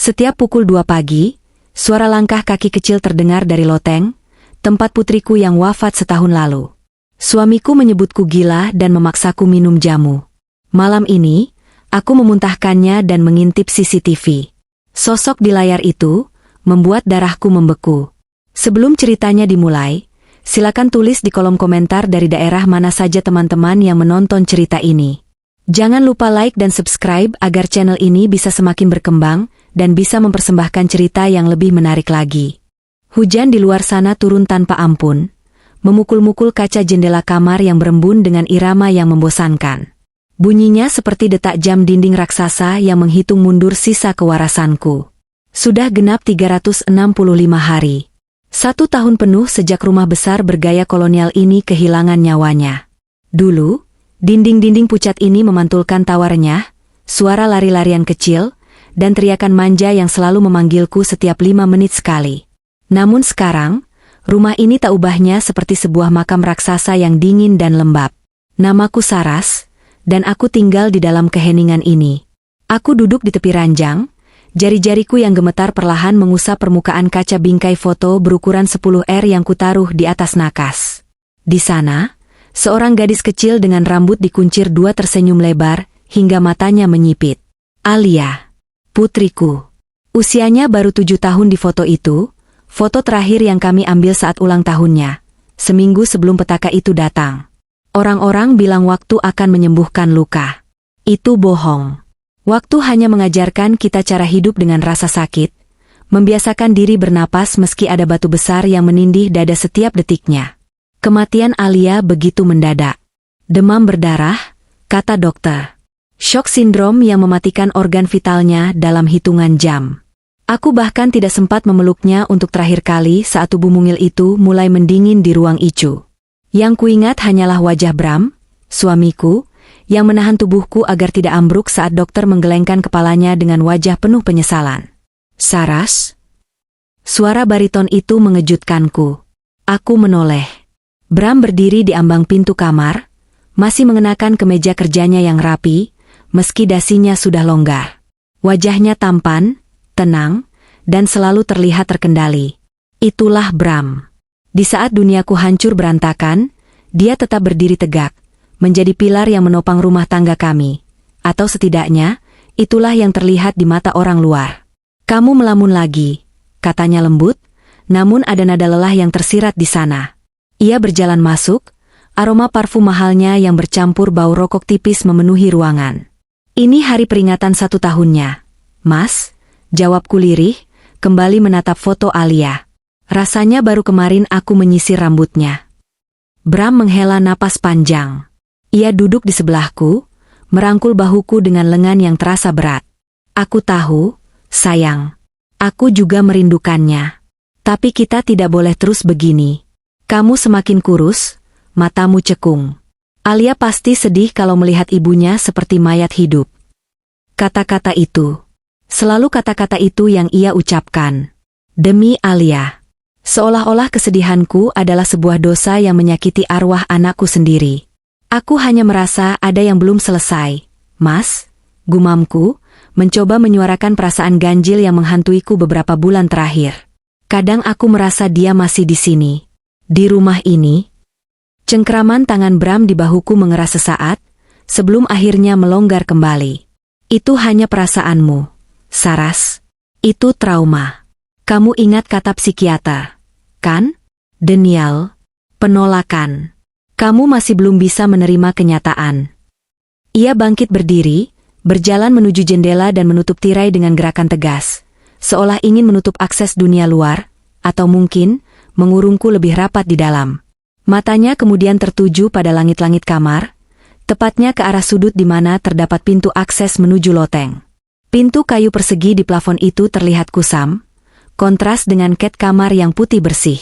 Setiap pukul 2 pagi, suara langkah kaki kecil terdengar dari loteng, tempat putriku yang wafat setahun lalu. Suamiku menyebutku gila dan memaksaku minum jamu. Malam ini, aku memuntahkannya dan mengintip CCTV. Sosok di layar itu membuat darahku membeku. Sebelum ceritanya dimulai, silakan tulis di kolom komentar dari daerah mana saja teman-teman yang menonton cerita ini. Jangan lupa like dan subscribe agar channel ini bisa semakin berkembang dan bisa mempersembahkan cerita yang lebih menarik lagi. Hujan di luar sana turun tanpa ampun, memukul-mukul kaca jendela kamar yang berembun dengan irama yang membosankan. Bunyinya seperti detak jam dinding raksasa yang menghitung mundur sisa kewarasanku. Sudah genap 365 hari. 1 tahun penuh sejak rumah besar bergaya kolonial ini kehilangan nyawanya. Dulu, dinding-dinding pucat ini memantulkan tawa renyah, suara lari-larian kecil, dan teriakan manja yang selalu memanggilku setiap 5 menit sekali. Namun sekarang, rumah ini tak ubahnya seperti sebuah makam raksasa yang dingin dan lembab. Namaku Saras, dan aku tinggal di dalam keheningan ini. Aku duduk di tepi ranjang, jari-jariku yang gemetar perlahan mengusap permukaan kaca bingkai foto berukuran 10R yang kutaruh di atas nakas. Di sana, seorang gadis kecil dengan rambut dikuncir 2 tersenyum lebar, hingga matanya menyipit. Alia, putriku. Usianya baru 7 tahun di foto itu, foto terakhir yang kami ambil saat ulang tahunnya, seminggu sebelum petaka itu datang. Orang-orang bilang waktu akan menyembuhkan luka. Itu bohong. Waktu hanya mengajarkan kita cara hidup dengan rasa sakit, membiasakan diri bernapas meski ada batu besar yang menindih dada setiap detiknya. Kematian Alia begitu mendadak. Demam berdarah, kata dokter. Shock sindrom yang mematikan organ vitalnya dalam hitungan jam. Aku bahkan tidak sempat memeluknya untuk terakhir kali saat tubuh mungil itu mulai mendingin di ruang ICU. Yang kuingat hanyalah wajah Bram, suamiku, yang menahan tubuhku agar tidak ambruk saat dokter menggelengkan kepalanya dengan wajah penuh penyesalan. Saras? Suara bariton itu mengejutkanku. Aku menoleh. Bram berdiri di ambang pintu kamar, masih mengenakan kemeja kerjanya yang rapi, meski dasinya sudah longgar. Wajahnya tampan, tenang, dan selalu terlihat terkendali. Itulah Bram. Di saat duniaku hancur berantakan, dia tetap berdiri tegak, menjadi pilar yang menopang rumah tangga kami. Atau setidaknya, itulah yang terlihat di mata orang luar. Kamu melamun lagi, katanya lembut, namun ada nada lelah yang tersirat di sana. Ia berjalan masuk, aroma parfum mahalnya yang bercampur bau rokok tipis memenuhi ruangan. Ini hari peringatan 1 tahunnya. Mas, jawabku lirih, kembali menatap foto Alia. Rasanya baru kemarin aku menyisir rambutnya. Bram menghela napas panjang. Ia duduk di sebelahku, merangkul bahuku dengan lengan yang terasa berat. Aku tahu, sayang. Aku juga merindukannya. Tapi kita tidak boleh terus begini. Kamu semakin kurus, matamu cekung. Alia pasti sedih kalau melihat ibunya seperti mayat hidup. Kata-kata itu. Selalu kata-kata itu yang ia ucapkan. Demi Alia. Seolah-olah kesedihanku adalah sebuah dosa yang menyakiti arwah anakku sendiri. Aku hanya merasa ada yang belum selesai. Mas, gumamku, mencoba menyuarakan perasaan ganjil yang menghantuiku beberapa bulan terakhir. Kadang aku merasa dia masih di sini. Di rumah ini. Cengkraman tangan Bram di bahuku mengeras sesaat, sebelum akhirnya melonggar kembali. Itu hanya perasaanmu, Saras. Itu trauma. Kamu ingat kata psikiater, kan? Denial, penolakan. Kamu masih belum bisa menerima kenyataan. Ia bangkit berdiri, berjalan menuju jendela dan menutup tirai dengan gerakan tegas, seolah ingin menutup akses dunia luar, atau mungkin mengurungku lebih rapat di dalam. Matanya kemudian tertuju pada langit-langit kamar, tepatnya ke arah sudut di mana terdapat pintu akses menuju loteng. Pintu kayu persegi di plafon itu terlihat kusam, kontras dengan cat kamar yang putih bersih.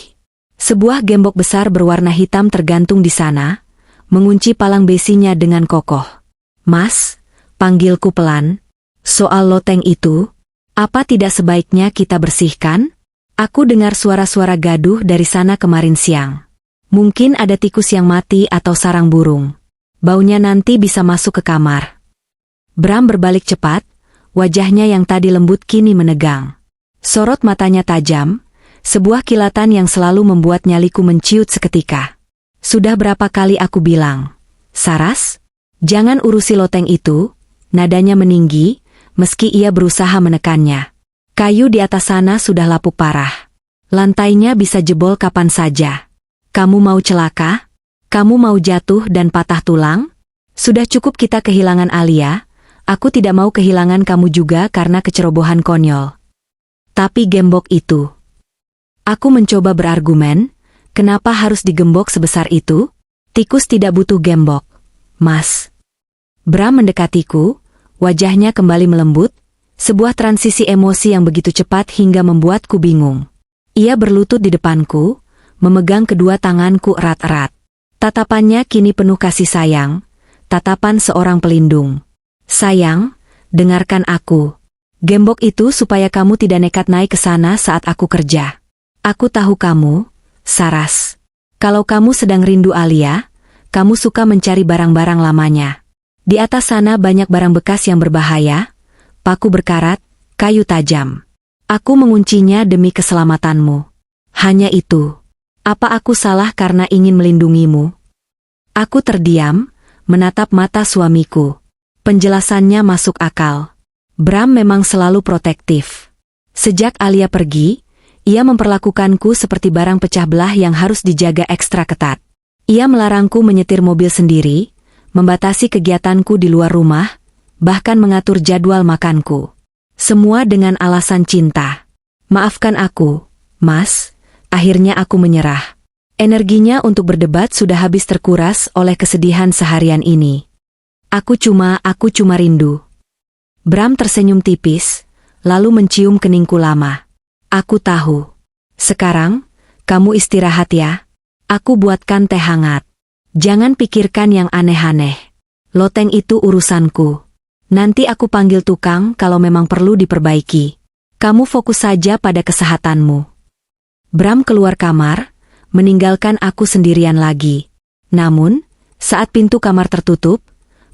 Sebuah gembok besar berwarna hitam tergantung di sana, mengunci palang besinya dengan kokoh. Mas, panggilku pelan. Soal loteng itu, apa tidak sebaiknya kita bersihkan? Aku dengar suara-suara gaduh dari sana kemarin siang. Mungkin ada tikus yang mati atau sarang burung. Baunya nanti bisa masuk ke kamar. Bram berbalik cepat, wajahnya yang tadi lembut kini menegang. Sorot matanya tajam, sebuah kilatan yang selalu membuat nyaliku menciut seketika. Sudah berapa kali aku bilang, Saras, jangan urusi loteng itu, nadanya meninggi, meski ia berusaha menekannya. Kayu di atas sana sudah lapuk parah. Lantainya bisa jebol kapan saja. Kamu mau celaka? Kamu mau jatuh dan patah tulang? Sudah cukup kita kehilangan Alia, aku tidak mau kehilangan kamu juga karena kecerobohan konyol. Tapi gembok itu. Aku mencoba berargumen, kenapa harus digembok sebesar itu? Tikus tidak butuh gembok, Mas. Bram mendekatiku, wajahnya kembali melembut, sebuah transisi emosi yang begitu cepat hingga membuatku bingung. Ia berlutut di depanku, memegang kedua tanganku erat-erat. Tatapannya kini penuh kasih sayang, tatapan seorang pelindung. Sayang, dengarkan aku. Gembok itu supaya kamu tidak nekat naik ke sana saat aku kerja. Aku tahu kamu, Saras. Kalau kamu sedang rindu Alia, kamu suka mencari barang-barang lamanya. Di atas sana banyak barang bekas yang berbahaya, paku berkarat, kayu tajam. Aku menguncinya demi keselamatanmu. Hanya itu. Apa aku salah karena ingin melindungimu? Aku terdiam, menatap mata suamiku. Penjelasannya masuk akal. Bram memang selalu protektif. Sejak Alia pergi, ia memperlakukanku seperti barang pecah belah yang harus dijaga ekstra ketat. Ia melarangku menyetir mobil sendiri, membatasi kegiatanku di luar rumah, bahkan mengatur jadwal makanku. Semua dengan alasan cinta. Maafkan aku, Mas. Akhirnya aku menyerah. Energinya untuk berdebat sudah habis terkuras oleh kesedihan seharian ini. Aku cuma rindu. Bram tersenyum tipis, lalu mencium keningku lama. Aku tahu. Sekarang, kamu istirahat ya. Aku buatkan teh hangat. Jangan pikirkan yang aneh-aneh. Loteng itu urusanku. Nanti aku panggil tukang kalau memang perlu diperbaiki. Kamu fokus saja pada kesehatanmu. Bram keluar kamar, meninggalkan aku sendirian lagi. Namun, saat pintu kamar tertutup,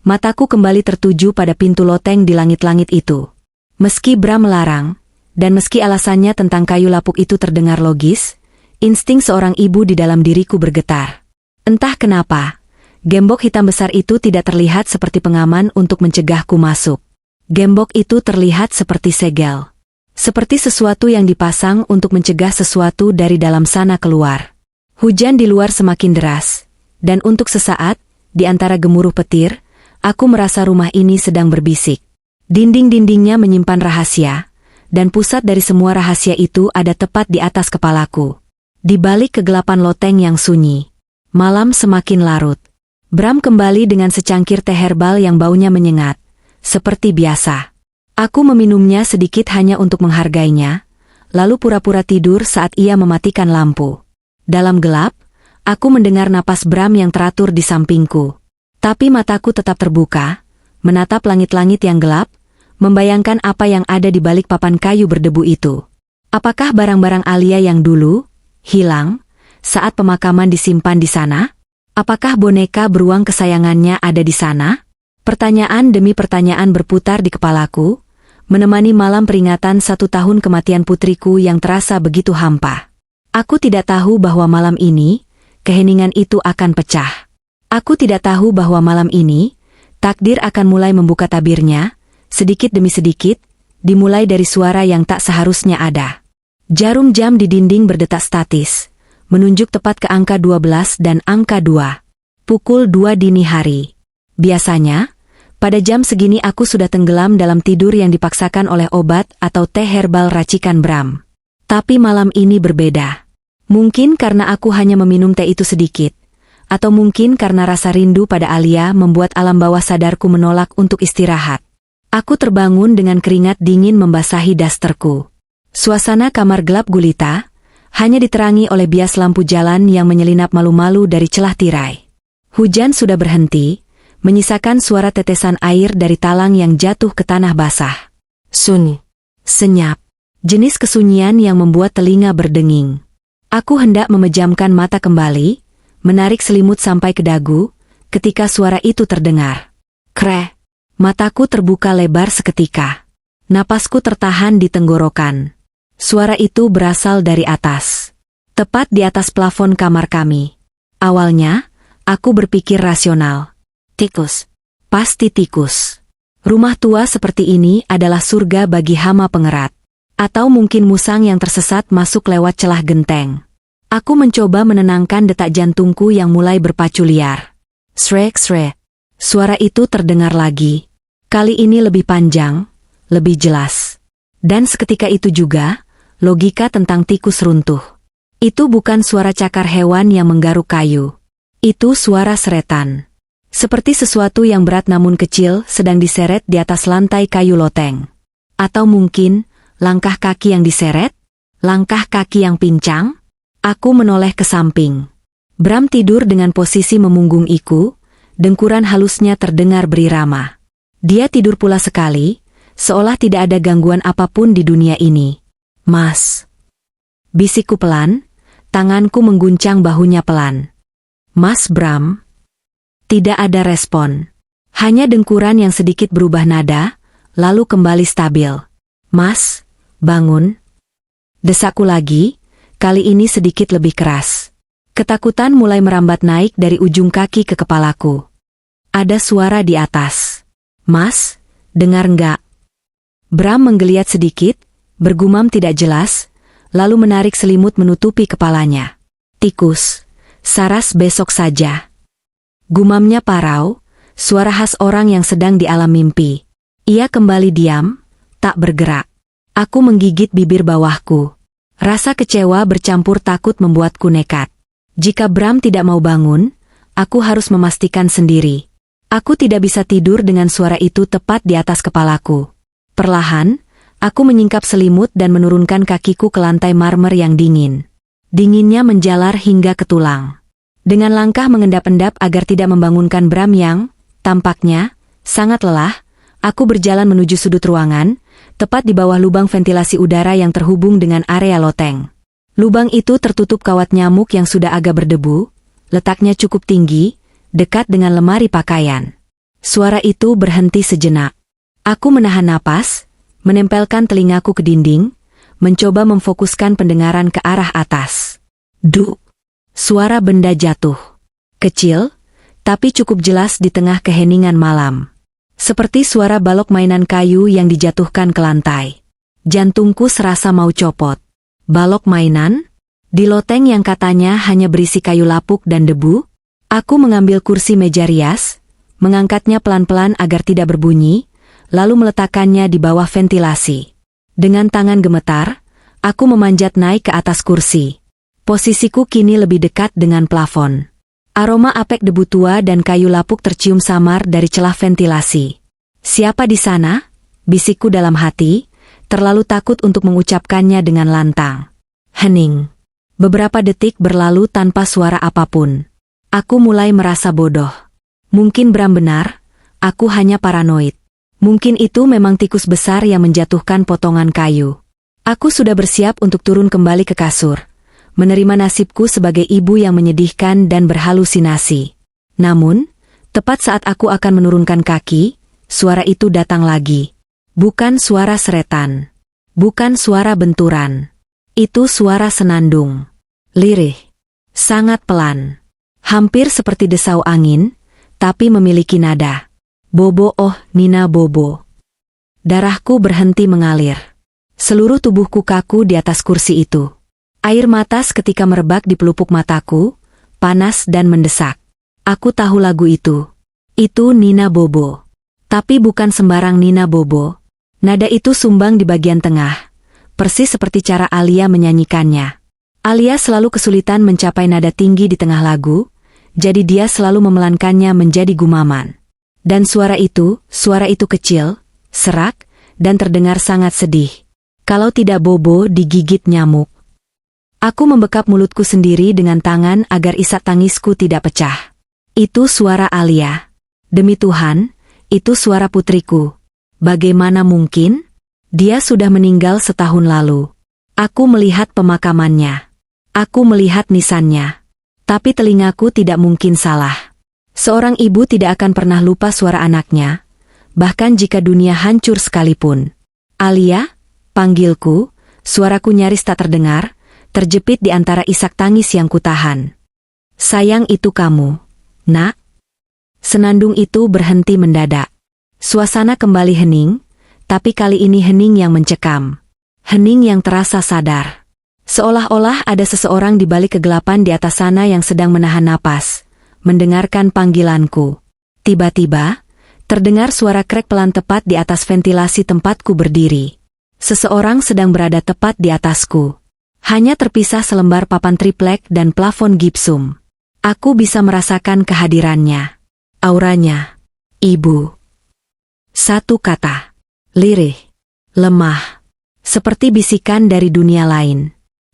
mataku kembali tertuju pada pintu loteng di langit-langit itu. Meski Bram melarang, dan meski alasannya tentang kayu lapuk itu terdengar logis, insting seorang ibu di dalam diriku bergetar. Entah kenapa, gembok hitam besar itu tidak terlihat seperti pengaman untuk mencegahku masuk. Gembok itu terlihat seperti segel. Seperti sesuatu yang dipasang untuk mencegah sesuatu dari dalam sana keluar. Hujan di luar semakin deras, dan untuk sesaat, di antara gemuruh petir, aku merasa rumah ini sedang berbisik. Dinding-dindingnya menyimpan rahasia, dan pusat dari semua rahasia itu ada tepat di atas kepalaku. Di balik kegelapan loteng yang sunyi, malam semakin larut. Bram kembali dengan secangkir teh herbal yang baunya menyengat, seperti biasa. Aku meminumnya sedikit hanya untuk menghargainya, lalu pura-pura tidur saat ia mematikan lampu. Dalam gelap, aku mendengar napas Bram yang teratur di sampingku. Tapi mataku tetap terbuka, menatap langit-langit yang gelap, membayangkan apa yang ada di balik papan kayu berdebu itu. Apakah barang-barang Alia yang dulu hilang saat pemakaman disimpan di sana? Apakah boneka beruang kesayangannya ada di sana? Pertanyaan demi pertanyaan berputar di kepalaku, menemani malam peringatan 1 tahun kematian putriku yang terasa begitu hampa. Aku tidak tahu bahwa malam ini, keheningan itu akan pecah. Aku tidak tahu bahwa malam ini, takdir akan mulai membuka tabirnya, sedikit demi sedikit, dimulai dari suara yang tak seharusnya ada. Jarum jam di dinding berdetak statis, menunjuk tepat ke angka 12 dan angka 2. Pukul 2 dini hari. Biasanya, pada jam segini aku sudah tenggelam dalam tidur yang dipaksakan oleh obat atau teh herbal racikan Bram. Tapi malam ini berbeda. Mungkin karena aku hanya meminum teh itu sedikit, atau mungkin karena rasa rindu pada Alia membuat alam bawah sadarku menolak untuk istirahat. Aku terbangun dengan keringat dingin membasahi dasterku. Suasana kamar gelap gulita, hanya diterangi oleh bias lampu jalan yang menyelinap malu-malu dari celah tirai. Hujan sudah berhenti, menyisakan suara tetesan air dari talang yang jatuh ke tanah basah. Sunyi. Senyap. Jenis kesunyian yang membuat telinga berdenging. Aku hendak memejamkan mata kembali, menarik selimut sampai ke dagu, ketika suara itu terdengar. Krek. Mataku terbuka lebar seketika. Napasku tertahan di tenggorokan. Suara itu berasal dari atas. Tepat di atas plafon kamar kami. Awalnya, aku berpikir rasional. Tikus. Pasti tikus. Rumah tua seperti ini adalah surga bagi hama pengerat. Atau mungkin musang yang tersesat masuk lewat celah genteng. Aku mencoba menenangkan detak jantungku yang mulai berpacu liar. Srek-srek. Suara itu terdengar lagi. Kali ini lebih panjang, lebih jelas. Dan seketika itu juga, logika tentang tikus runtuh. Itu bukan suara cakar hewan yang menggaruk kayu. Itu suara seretan. Seperti sesuatu yang berat namun kecil sedang diseret di atas lantai kayu loteng. Atau mungkin, langkah kaki yang diseret? Langkah kaki yang pincang? Aku menoleh ke samping. Bram tidur dengan posisi memunggung iku, dengkuran halusnya terdengar berirama. Dia tidur pula sekali, seolah tidak ada gangguan apapun di dunia ini. Mas. Bisikku pelan, tanganku mengguncang bahunya pelan. Mas Bram. Tidak ada respon. Hanya dengkuran yang sedikit berubah nada, lalu kembali stabil. Mas, bangun. Desakku lagi, kali ini sedikit lebih keras. Ketakutan mulai merambat naik dari ujung kaki ke kepalaku. Ada suara di atas. Mas, dengar nggak? Bram menggeliat sedikit, bergumam tidak jelas, lalu menarik selimut menutupi kepalanya. Tikus, saras besok saja. Gumamnya parau, suara khas orang yang sedang di alam mimpi. Ia kembali diam, tak bergerak. Aku menggigit bibir bawahku. Rasa kecewa bercampur takut membuatku nekat. Jika Bram tidak mau bangun, aku harus memastikan sendiri. Aku tidak bisa tidur dengan suara itu tepat di atas kepalaku. Perlahan, aku menyingkap selimut dan menurunkan kakiku ke lantai marmer yang dingin. Dinginnya menjalar hingga ke tulang. Dengan langkah mengendap-endap agar tidak membangunkan Bram yang, tampaknya, sangat lelah, aku berjalan menuju sudut ruangan, tepat di bawah lubang ventilasi udara yang terhubung dengan area loteng. Lubang itu tertutup kawat nyamuk yang sudah agak berdebu, letaknya cukup tinggi, dekat dengan lemari pakaian. Suara itu berhenti sejenak. Aku menahan napas, menempelkan telingaku ke dinding, mencoba memfokuskan pendengaran ke arah atas. Duk! Suara benda jatuh. Kecil, tapi cukup jelas di tengah keheningan malam. Seperti suara balok mainan kayu yang dijatuhkan ke lantai. Jantungku serasa mau copot. Balok mainan? Di loteng yang katanya hanya berisi kayu lapuk dan debu? Aku mengambil kursi meja rias, mengangkatnya pelan-pelan agar tidak berbunyi, lalu meletakkannya di bawah ventilasi. Dengan tangan gemetar, aku memanjat naik ke atas kursi. Posisiku kini lebih dekat dengan plafon. Aroma apek debu tua dan kayu lapuk tercium samar dari celah ventilasi. Siapa di sana? Bisikku dalam hati, terlalu takut untuk mengucapkannya dengan lantang. Hening. Beberapa detik berlalu tanpa suara apapun. Aku mulai merasa bodoh. Mungkin Bram benar, aku hanya paranoid. Mungkin itu memang tikus besar yang menjatuhkan potongan kayu. Aku sudah bersiap untuk turun kembali ke kasur. Menerima nasibku sebagai ibu yang menyedihkan dan berhalusinasi. Namun, tepat saat aku akan menurunkan kaki, suara itu datang lagi. Bukan suara seretan. Bukan suara benturan. Itu suara senandung. Lirih. Sangat pelan. Hampir seperti desau angin, tapi memiliki nada. Bobo, oh Nina Bobo. Darahku berhenti mengalir. Seluruh tubuhku kaku di atas kursi itu. Air mata seketika merebak di pelupuk mataku, panas dan mendesak. Aku tahu lagu itu. Itu Nina Bobo. Tapi bukan sembarang Nina Bobo. Nada itu sumbang di bagian tengah, persis seperti cara Alia menyanyikannya. Alia selalu kesulitan mencapai nada tinggi di tengah lagu, jadi dia selalu memelankannya menjadi gumaman. Dan suara itu kecil, serak, dan terdengar sangat sedih. Kalau tidak Bobo digigit nyamuk. Aku membekap mulutku sendiri dengan tangan agar isak tangisku tidak pecah. Itu suara Alia. Demi Tuhan, itu suara putriku. Bagaimana mungkin? Dia sudah meninggal setahun lalu. Aku melihat pemakamannya. Aku melihat nisannya. Tapi telingaku tidak mungkin salah. Seorang ibu tidak akan pernah lupa suara anaknya, bahkan jika dunia hancur sekalipun. Alia, panggilku, suaraku nyaris tak terdengar, terjepit di antara isak tangis yang kutahan. Sayang, itu kamu, nak? Senandung itu berhenti mendadak. Suasana kembali hening, tapi kali ini hening yang mencekam. Hening yang terasa sadar. Seolah-olah ada seseorang di balik kegelapan di atas sana yang sedang menahan napas, mendengarkan panggilanku. Tiba-tiba, terdengar suara krek pelan tepat di atas ventilasi tempatku berdiri. Seseorang sedang berada tepat di atasku. Hanya terpisah selembar papan triplek dan plafon gipsum. Aku bisa merasakan kehadirannya. Auranya. Ibu. Satu kata. Lirih. Lemah. Seperti bisikan dari dunia lain.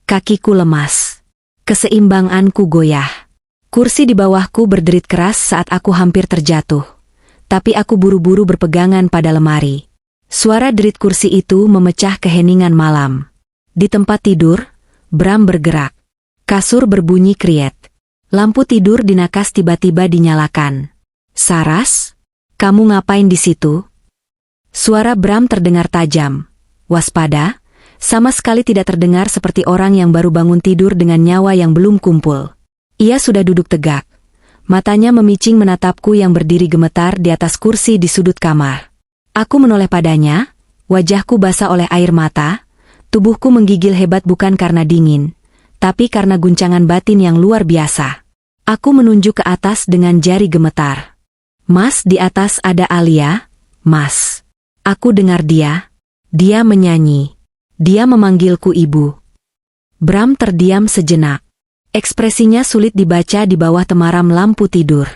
Kakiku lemas. Keseimbanganku goyah. Kursi di bawahku berderit keras saat aku hampir terjatuh. Tapi aku buru-buru berpegangan pada lemari. Suara derit kursi itu memecah keheningan malam. Di tempat tidur, Bram bergerak. Kasur berbunyi kriet. Lampu tidur di nakas tiba-tiba dinyalakan. Saras, kamu ngapain di situ? Suara Bram terdengar tajam. Waspada, sama sekali tidak terdengar seperti orang yang baru bangun tidur dengan nyawa yang belum kumpul. Ia sudah duduk tegak. Matanya memicing menatapku yang berdiri gemetar di atas kursi di sudut kamar. Aku menoleh padanya, wajahku basah oleh air mata, tubuhku menggigil hebat bukan karena dingin, tapi karena guncangan batin yang luar biasa. Aku menunjuk ke atas dengan jari gemetar. Mas, di atas ada Alia, Mas. Aku dengar dia. Dia menyanyi. Dia memanggilku ibu. Bram terdiam sejenak. Ekspresinya sulit dibaca di bawah temaram lampu tidur.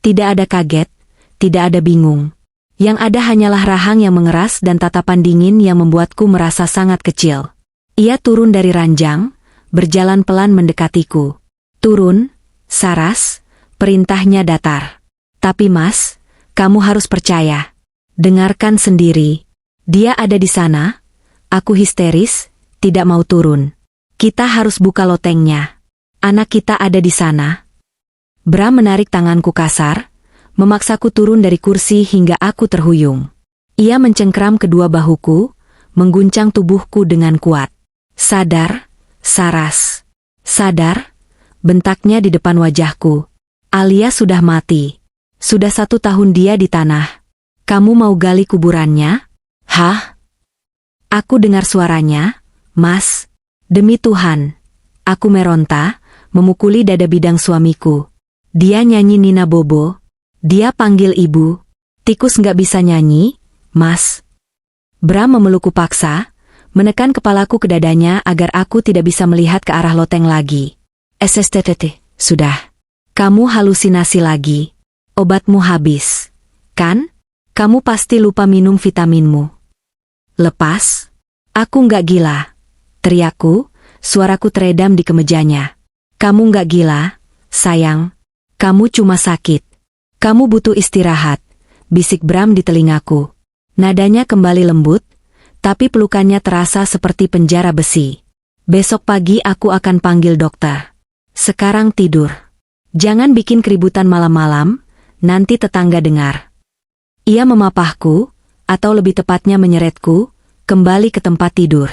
Tidak ada kaget, tidak ada bingung. Yang ada hanyalah rahang yang mengeras dan tatapan dingin yang membuatku merasa sangat kecil. Ia turun dari ranjang, berjalan pelan mendekatiku. Turun, Saras, perintahnya datar. Tapi Mas, kamu harus percaya. Dengarkan sendiri. Dia ada di sana. Aku histeris, tidak mau turun. Kita harus buka lotengnya. Anak kita ada di sana. Bram menarik tanganku kasar, memaksaku turun dari kursi hingga aku terhuyung. Ia mencengkram kedua bahuku, mengguncang tubuhku dengan kuat. Sadar, Saras. Sadar, bentaknya di depan wajahku. Alia sudah mati. Sudah 1 tahun dia di tanah. Kamu mau gali kuburannya? Hah? Aku dengar suaranya, Mas. Demi Tuhan. Aku meronta, memukuli dada bidang suamiku. Dia nyanyi Nina Bobo. Dia panggil ibu. Tikus nggak bisa nyanyi, Mas. Bram memelukku paksa, menekan kepalaku ke dadanya agar aku tidak bisa melihat ke arah loteng lagi. SSTTT, sudah. Kamu halusinasi lagi. Obatmu habis. Kan? Kamu pasti lupa minum vitaminmu. Lepas? Aku nggak gila. Teriakku, suaraku teredam di kemejanya. Kamu nggak gila, sayang. Kamu cuma sakit. Kamu butuh istirahat, bisik Bram di telingaku. Nadanya kembali lembut, tapi pelukannya terasa seperti penjara besi. Besok pagi aku akan panggil dokter. Sekarang tidur. Jangan bikin keributan malam-malam, nanti tetangga dengar. Ia memapahku, atau lebih tepatnya menyeretku, kembali ke tempat tidur.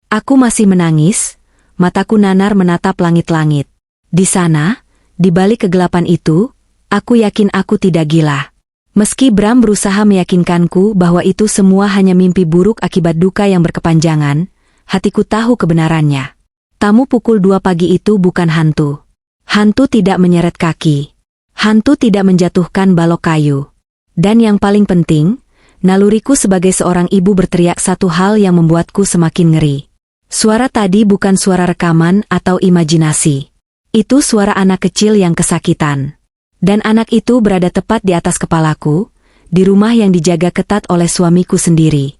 Aku masih menangis, mataku nanar menatap langit-langit. Di sana, di balik kegelapan itu, aku yakin aku tidak gila. Meski Bram berusaha meyakinkanku bahwa itu semua hanya mimpi buruk akibat duka yang berkepanjangan, hatiku tahu kebenarannya. Tamu pukul 2 pagi itu bukan hantu. Hantu tidak menyeret kaki. Hantu tidak menjatuhkan balok kayu. Dan yang paling penting, naluriku sebagai seorang ibu berteriak satu hal yang membuatku semakin ngeri. Suara tadi bukan suara rekaman atau imajinasi. Itu suara anak kecil yang kesakitan. Dan anak itu berada tepat di atas kepalaku, di rumah yang dijaga ketat oleh suamiku sendiri.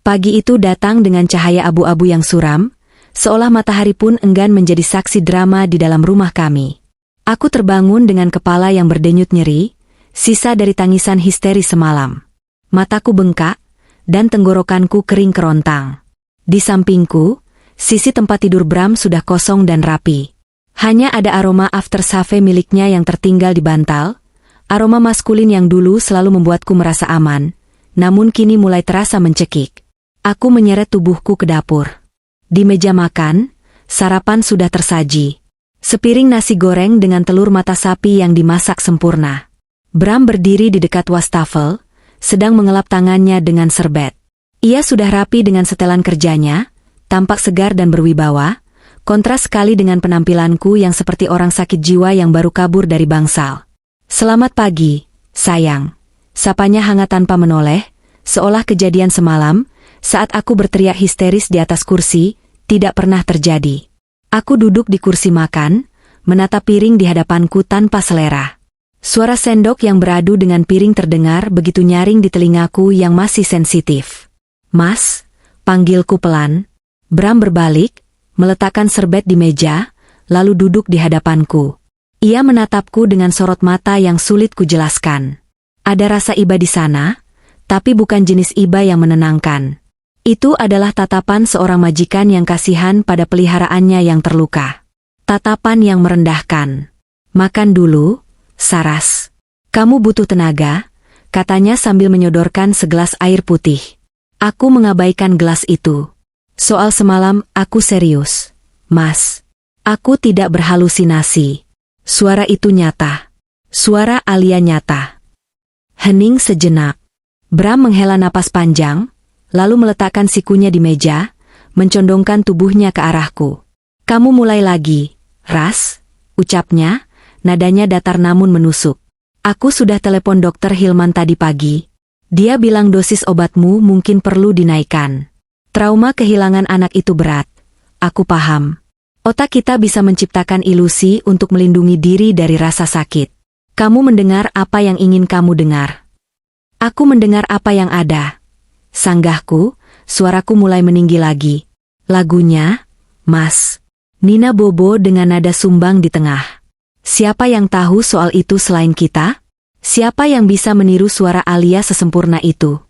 Pagi itu datang dengan cahaya abu-abu yang suram, seolah matahari pun enggan menjadi saksi drama di dalam rumah kami. Aku terbangun dengan kepala yang berdenyut nyeri, sisa dari tangisan histeris semalam. Mataku bengkak, dan tenggorokanku kering kerontang. Di sampingku, sisi tempat tidur Bram sudah kosong dan rapi. Hanya ada aroma aftershave miliknya yang tertinggal di bantal, aroma maskulin yang dulu selalu membuatku merasa aman, namun kini mulai terasa mencekik. Aku menyeret tubuhku ke dapur. Di meja makan, sarapan sudah tersaji. Sepiring nasi goreng dengan telur mata sapi yang dimasak sempurna. Bram berdiri di dekat wastafel, sedang mengelap tangannya dengan serbet. Ia sudah rapi dengan setelan kerjanya, tampak segar dan berwibawa, kontras sekali dengan penampilanku yang seperti orang sakit jiwa yang baru kabur dari bangsal. "Selamat pagi, sayang," sapanya hangat tanpa menoleh, seolah kejadian semalam, saat aku berteriak histeris di atas kursi, tidak pernah terjadi. Aku duduk di kursi makan, menatap piring di hadapanku tanpa selera. Suara sendok yang beradu dengan piring terdengar begitu nyaring di telingaku yang masih sensitif. "Mas," panggilku pelan. Bram berbalik, meletakkan serbet di meja, lalu duduk di hadapanku. Ia menatapku dengan sorot mata yang sulit kujelaskan. Ada rasa iba di sana, tapi bukan jenis iba yang menenangkan. Itu adalah tatapan seorang majikan yang kasihan pada peliharaannya yang terluka. Tatapan yang merendahkan. "Makan dulu, Saras. Kamu butuh tenaga," katanya sambil menyodorkan segelas air putih. Aku mengabaikan gelas itu. "Soal semalam, aku serius, Mas. Aku tidak berhalusinasi." Suara itu nyata. Suara Alia nyata. Hening sejenak. Bram menghela napas panjang, lalu meletakkan sikunya di meja, mencondongkan tubuhnya ke arahku. "Kamu mulai lagi, Ras," ucapnya, nadanya datar namun menusuk. "Aku sudah telepon dokter Hilman tadi pagi. Dia bilang dosis obatmu mungkin perlu dinaikkan. Trauma kehilangan anak itu berat. Aku paham. Otak kita bisa menciptakan ilusi untuk melindungi diri dari rasa sakit. Kamu mendengar apa yang ingin kamu dengar. Aku mendengar apa yang ada." Sanggahku, suaraku mulai meninggi lagi. "Lagunya, Mas." Nina Bobo dengan nada sumbang di tengah. "Siapa yang tahu soal itu selain kita? Siapa yang bisa meniru suara Alia sesempurna itu?"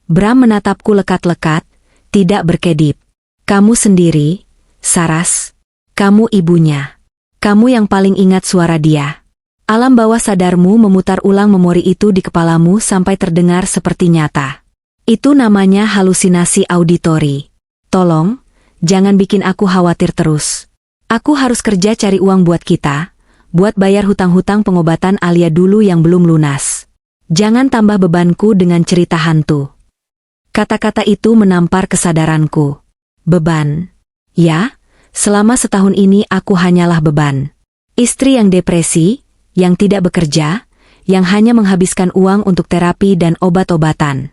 Bram menatapku lekat-lekat, tidak berkedip. "Kamu sendiri, Saras. Kamu ibunya. Kamu yang paling ingat suara dia." Alam bawah sadarmu memutar ulang memori itu di kepalamu sampai terdengar seperti nyata. "Itu namanya halusinasi auditori. Tolong, jangan bikin aku khawatir terus. Aku harus kerja cari uang buat kita, buat bayar hutang-hutang pengobatan Alia dulu yang belum lunas. Jangan tambah bebanku dengan cerita hantu." Kata-kata itu menampar kesadaranku. Beban. Ya, selama setahun ini aku hanyalah beban. Istri yang depresi, yang tidak bekerja, yang hanya menghabiskan uang untuk terapi dan obat-obatan.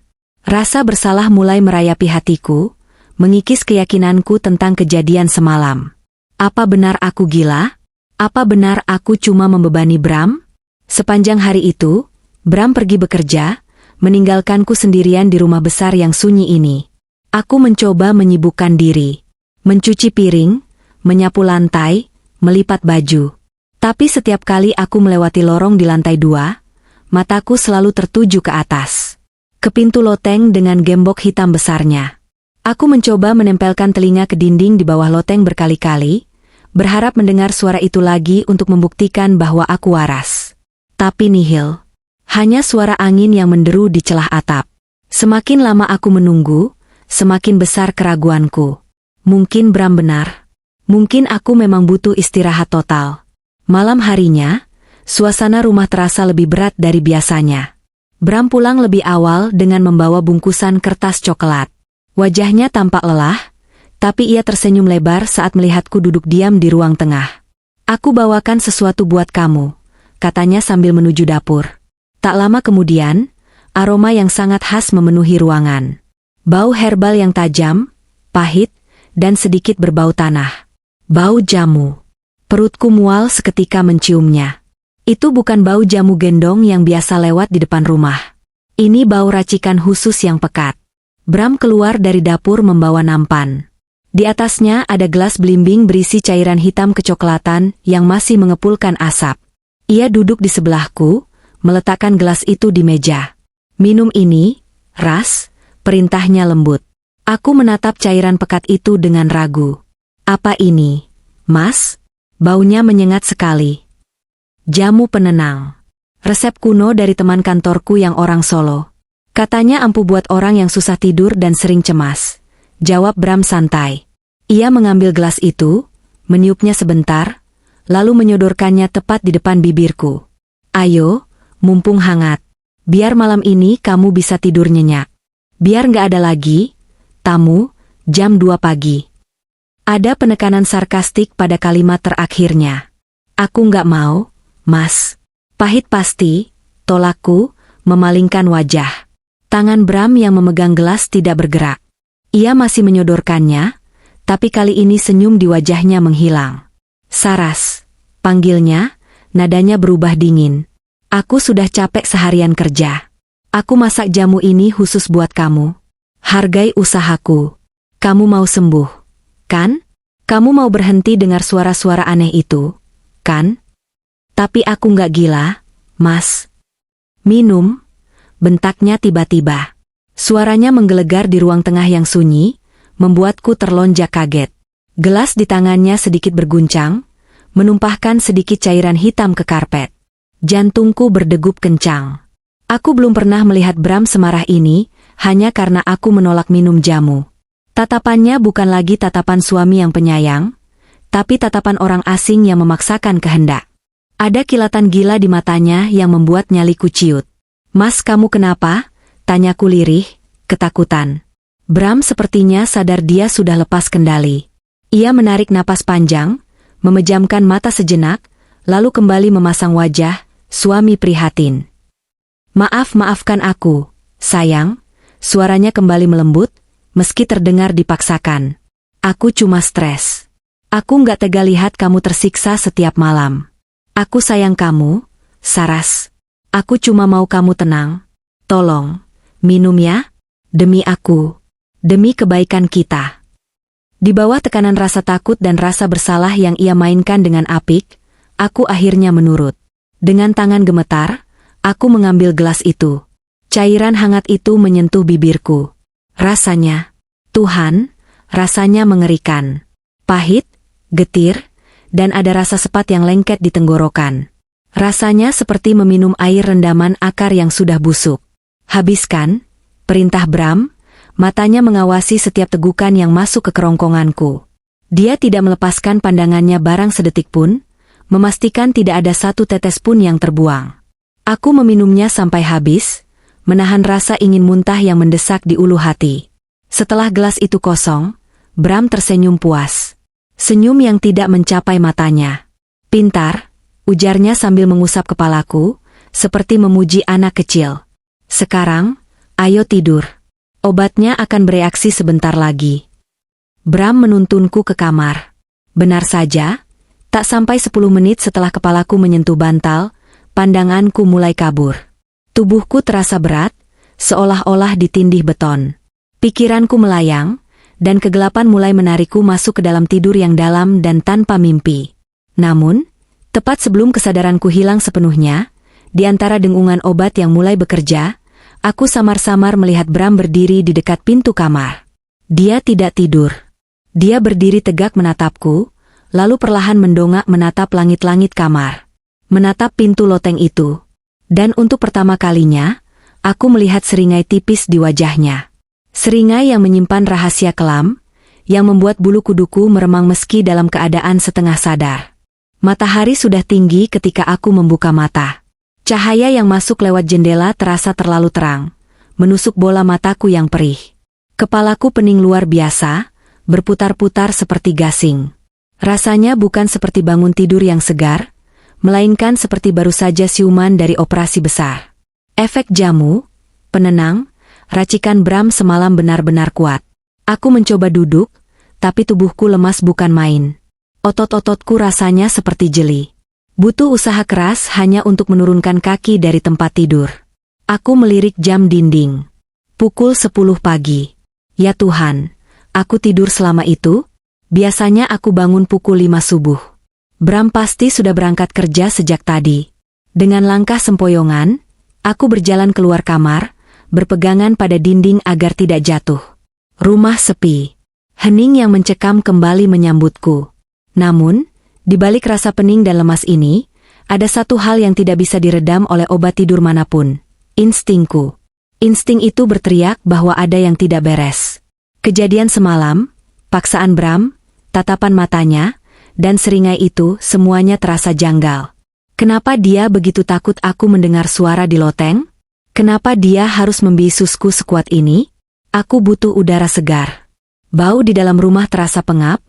Rasa bersalah mulai merayapi hatiku, mengikis keyakinanku tentang kejadian semalam. Apa benar aku gila? Apa benar aku cuma membebani Bram? Sepanjang hari itu, Bram pergi bekerja, meninggalkanku sendirian di rumah besar yang sunyi ini. Aku mencoba menyibukkan diri, mencuci piring, menyapu lantai, melipat baju. Tapi setiap kali aku melewati lorong di lantai 2, mataku selalu tertuju ke atas. Ke pintu loteng dengan gembok hitam besarnya. Aku mencoba menempelkan telinga ke dinding di bawah loteng berkali-kali, berharap mendengar suara itu lagi untuk membuktikan bahwa aku waras. Tapi nihil. Hanya suara angin yang menderu di celah atap. Semakin lama aku menunggu, semakin besar keraguanku. Mungkin Bram benar. Mungkin aku memang butuh istirahat total. Malam harinya, suasana rumah terasa lebih berat dari biasanya. Bram pulang lebih awal dengan membawa bungkusan kertas coklat. Wajahnya tampak lelah, tapi ia tersenyum lebar saat melihatku duduk diam di ruang tengah. "Aku bawakan sesuatu buat kamu," katanya sambil menuju dapur. Tak lama kemudian, aroma yang sangat khas memenuhi ruangan. Bau herbal yang tajam, pahit, dan sedikit berbau tanah. Bau jamu. Perutku mual seketika menciumnya. Itu bukan bau jamu gendong yang biasa lewat di depan rumah. Ini bau racikan khusus yang pekat. Bram keluar dari dapur membawa nampan. Di atasnya ada gelas belimbing berisi cairan hitam kecoklatan yang masih mengepulkan asap. Ia duduk di sebelahku, meletakkan gelas itu di meja. "Minum ini, Ras," perintahnya lembut. Aku menatap cairan pekat itu dengan ragu. "Apa ini, Mas?" Baunya menyengat sekali. "Jamu penenang. Resep kuno dari teman kantorku yang orang Solo." Katanya ampuh buat orang yang susah tidur dan sering cemas. Jawab Bram santai. Ia mengambil gelas itu, meniupnya sebentar, lalu menyodorkannya tepat di depan bibirku. Ayo, mumpung hangat. Biar malam ini kamu bisa tidur nyenyak. Biar nggak ada lagi tamu, jam 2 pagi. Ada penekanan sarkastik pada kalimat terakhirnya. Aku nggak mau, Mas. Pahit pasti, tolakku, memalingkan wajah. Tangan Bram yang memegang gelas tidak bergerak. Ia masih menyodorkannya, tapi kali ini senyum di wajahnya menghilang. Saras, panggilnya, nadanya berubah dingin. Aku sudah capek seharian kerja. Aku masak jamu ini khusus buat kamu. Hargai usahaku. Kamu mau sembuh, kan? Kamu mau berhenti dengar suara-suara aneh itu, kan? Tapi aku nggak gila, Mas. Minum, bentaknya tiba-tiba. Suaranya menggelegar di ruang tengah yang sunyi, membuatku terlonjak kaget. Gelas di tangannya sedikit berguncang, menumpahkan sedikit cairan hitam ke karpet. Jantungku berdegup kencang. Aku belum pernah melihat Bram semarah ini, hanya karena aku menolak minum jamu. Tatapannya bukan lagi tatapan suami yang penyayang, tapi tatapan orang asing yang memaksakan kehendak. Ada kilatan gila di matanya yang membuat nyaliku ciut. Mas, kamu kenapa? Tanyaku lirih, ketakutan. Bram sepertinya sadar dia sudah lepas kendali. Ia menarik napas panjang, memejamkan mata sejenak, lalu kembali memasang wajah, suami prihatin. Maafkan aku, sayang. Suaranya kembali melembut, meski terdengar dipaksakan. Aku cuma stres. Aku nggak tega lihat kamu tersiksa setiap malam. Aku sayang kamu, Saras. Aku cuma mau kamu tenang. Tolong, minum ya. Demi aku. Demi kebaikan kita. Di bawah tekanan rasa takut dan rasa bersalah yang ia mainkan dengan apik, aku akhirnya menurut. Dengan tangan gemetar, aku mengambil gelas itu. Cairan hangat itu menyentuh bibirku. Rasanya, Tuhan, rasanya mengerikan. Pahit, getir, dan ada rasa sepat yang lengket di tenggorokan. Rasanya seperti meminum air rendaman akar yang sudah busuk. Habiskan, perintah Bram. Matanya mengawasi setiap tegukan yang masuk ke kerongkonganku. Dia tidak melepaskan pandangannya barang sedetik pun, memastikan tidak ada satu tetes pun yang terbuang. Aku meminumnya sampai habis, menahan rasa ingin muntah yang mendesak di ulu hati. Setelah gelas itu kosong, Bram tersenyum puas. Senyum yang tidak mencapai matanya. Pintar, ujarnya sambil mengusap kepalaku, seperti memuji anak kecil. Sekarang, ayo tidur. Obatnya akan bereaksi sebentar lagi. Bram menuntunku ke kamar. Benar saja, tak sampai 10 menit setelah kepalaku menyentuh bantal, pandanganku mulai kabur. Tubuhku terasa berat, seolah-olah ditindih beton. Pikiranku melayang, dan kegelapan mulai menarikku masuk ke dalam tidur yang dalam dan tanpa mimpi. Namun, tepat sebelum kesadaranku hilang sepenuhnya, di antara dengungan obat yang mulai bekerja, aku samar-samar melihat Bram berdiri di dekat pintu kamar. Dia tidak tidur. Dia berdiri tegak menatapku, lalu perlahan mendongak menatap langit-langit kamar. Menatap pintu loteng itu. Dan untuk pertama kalinya, aku melihat seringai tipis di wajahnya. Seringai yang menyimpan rahasia kelam, yang membuat bulu kuduku meremang meski dalam keadaan setengah sadar. Matahari sudah tinggi ketika aku membuka mata. Cahaya yang masuk lewat jendela terasa terlalu terang, menusuk bola mataku yang perih. Kepalaku pening luar biasa, berputar-putar seperti gasing. Rasanya bukan seperti bangun tidur yang segar, melainkan seperti baru saja siuman dari operasi besar. Efek jamu, penenang, racikan Bram semalam benar-benar kuat. Aku mencoba duduk, tapi tubuhku lemas bukan main. Otot-ototku rasanya seperti jeli. Butuh usaha keras hanya untuk menurunkan kaki dari tempat tidur. Aku melirik jam dinding. Pukul 10 pagi. Ya Tuhan, aku tidur selama itu? Biasanya aku bangun pukul 5 subuh. Bram pasti sudah berangkat kerja sejak tadi. Dengan langkah sempoyongan, aku berjalan keluar kamar, berpegangan pada dinding agar tidak jatuh. Rumah sepi. Hening yang mencekam kembali menyambutku. Namun, di balik rasa pening dan lemas ini, ada satu hal yang tidak bisa diredam oleh obat tidur manapun. Instingku. Insting itu berteriak bahwa ada yang tidak beres. Kejadian semalam, paksaan Bram, tatapan matanya, dan seringai itu semuanya terasa janggal. Kenapa dia begitu takut aku mendengar suara di loteng? Kenapa dia harus membisusku sekuat ini? Aku butuh udara segar. Bau di dalam rumah terasa pengap,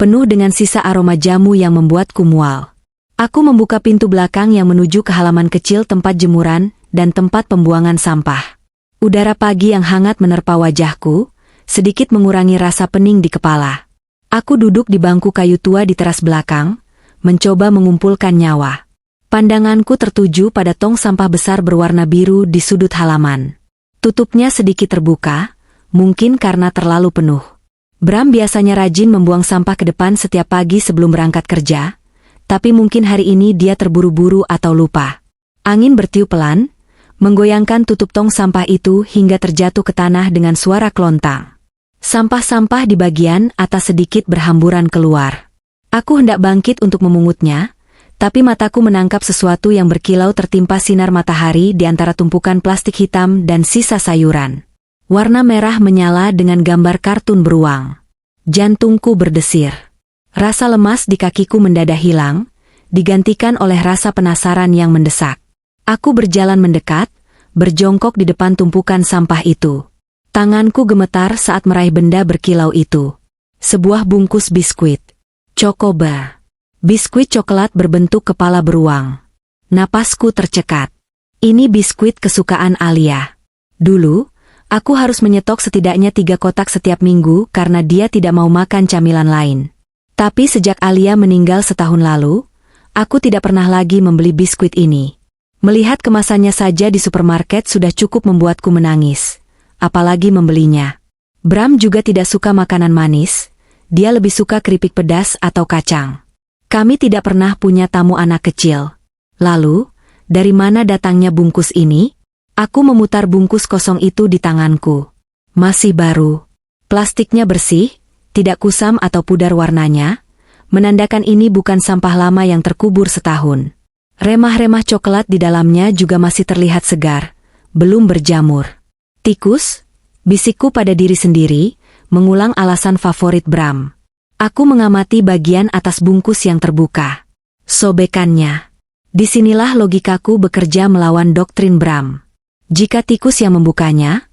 penuh dengan sisa aroma jamu yang membuatku mual. Aku membuka pintu belakang yang menuju ke halaman kecil tempat jemuran dan tempat pembuangan sampah. Udara pagi yang hangat menerpa wajahku, sedikit mengurangi rasa pening di kepala. Aku duduk di bangku kayu tua di teras belakang, mencoba mengumpulkan nyawa. Pandanganku tertuju pada tong sampah besar berwarna biru di sudut halaman. Tutupnya sedikit terbuka, mungkin karena terlalu penuh. Bram biasanya rajin membuang sampah ke depan setiap pagi sebelum berangkat kerja, tapi mungkin hari ini dia terburu-buru atau lupa. Angin bertiup pelan, menggoyangkan tutup tong sampah itu hingga terjatuh ke tanah dengan suara klontang. Sampah-sampah di bagian atas sedikit berhamburan keluar. Aku hendak bangkit untuk memungutnya, tapi mataku menangkap sesuatu yang berkilau tertimpa sinar matahari di antara tumpukan plastik hitam dan sisa sayuran. Warna merah menyala dengan gambar kartun beruang. Jantungku berdesir. Rasa lemas di kakiku mendadak hilang, digantikan oleh rasa penasaran yang mendesak. Aku berjalan mendekat, berjongkok di depan tumpukan sampah itu. Tanganku gemetar saat meraih benda berkilau itu. Sebuah bungkus biskuit. Chocobar. Biskuit coklat berbentuk kepala beruang. Napasku tercekat. Ini biskuit kesukaan Alia. Dulu, aku harus menyetok setidaknya 3 kotak setiap minggu karena dia tidak mau makan camilan lain. Tapi sejak Alia meninggal setahun lalu, aku tidak pernah lagi membeli biskuit ini. Melihat kemasannya saja di supermarket sudah cukup membuatku menangis, apalagi membelinya. Bram juga tidak suka makanan manis, dia lebih suka keripik pedas atau kacang. Kami tidak pernah punya tamu anak kecil. Lalu, dari mana datangnya bungkus ini? Aku memutar bungkus kosong itu di tanganku. Masih baru. Plastiknya bersih, tidak kusam atau pudar warnanya, menandakan ini bukan sampah lama yang terkubur setahun. Remah-remah coklat di dalamnya juga masih terlihat segar, belum berjamur. Tikus, bisikku pada diri sendiri, mengulang alasan favorit Bram. Aku mengamati bagian atas bungkus yang terbuka. Sobekannya. Disinilah logikaku bekerja melawan doktrin Bram. Jika tikus yang membukanya,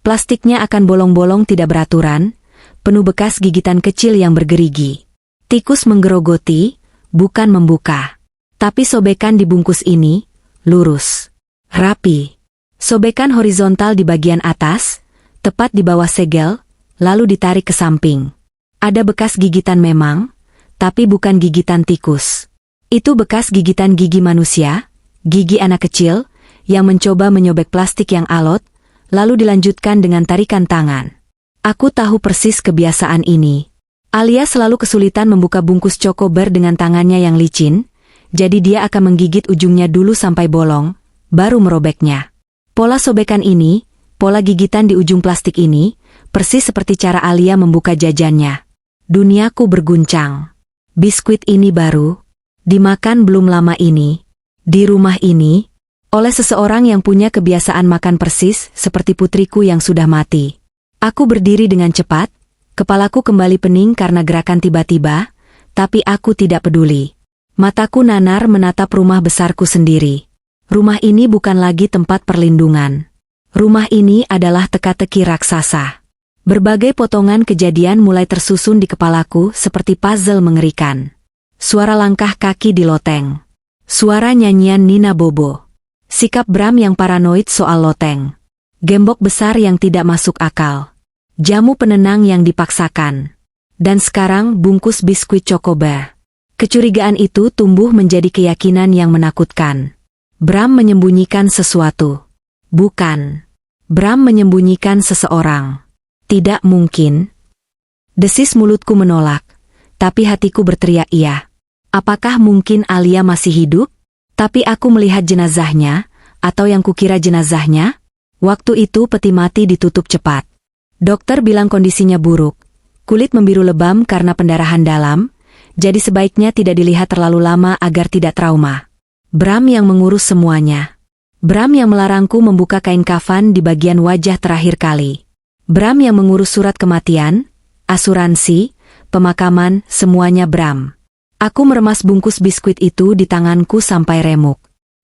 plastiknya akan bolong-bolong tidak beraturan, penuh bekas gigitan kecil yang bergerigi. Tikus menggerogoti, bukan membuka. Tapi sobekan di bungkus ini, lurus, rapi. Sobekan horizontal di bagian atas, tepat di bawah segel, lalu ditarik ke samping. Ada bekas gigitan memang, tapi bukan gigitan tikus. Itu bekas gigitan gigi manusia, gigi anak kecil, yang mencoba menyobek plastik yang alot, lalu dilanjutkan dengan tarikan tangan. Aku tahu persis kebiasaan ini. Alia selalu kesulitan membuka bungkus Chocobar dengan tangannya yang licin, jadi dia akan menggigit ujungnya dulu sampai bolong, baru merobeknya. Pola sobekan ini, pola gigitan di ujung plastik ini, persis seperti cara Alia membuka jajannya. Duniaku berguncang. Biskuit ini baru, dimakan belum lama ini, di rumah ini, oleh seseorang yang punya kebiasaan makan persis seperti putriku yang sudah mati. Aku berdiri dengan cepat, kepalaku kembali pening karena gerakan tiba-tiba, tapi aku tidak peduli. Mataku nanar menatap rumah besarku sendiri. Rumah ini bukan lagi tempat perlindungan. Rumah ini adalah teka-teki raksasa. Berbagai potongan kejadian mulai tersusun di kepalaku seperti puzzle mengerikan. Suara langkah kaki di loteng. Suara nyanyian Nina Bobo. Sikap Bram yang paranoid soal loteng. Gembok besar yang tidak masuk akal. Jamu penenang yang dipaksakan. Dan sekarang bungkus biskuit Chocobar. Kecurigaan itu tumbuh menjadi keyakinan yang menakutkan. Bram menyembunyikan sesuatu. Bukan. Bram menyembunyikan seseorang. Tidak mungkin. Desis mulutku menolak, tapi hatiku berteriak iya. Apakah mungkin Alia masih hidup? Tapi aku melihat jenazahnya, atau yang kukira jenazahnya. Waktu itu peti mati ditutup cepat. Dokter bilang kondisinya buruk. Kulit membiru lebam karena pendarahan dalam, jadi sebaiknya tidak dilihat terlalu lama agar tidak trauma. Bram yang mengurus semuanya. Bram yang melarangku membuka kain kafan di bagian wajah terakhir kali. Bram yang mengurus surat kematian, asuransi, pemakaman, semuanya Bram. Aku meremas bungkus biskuit itu di tanganku sampai remuk.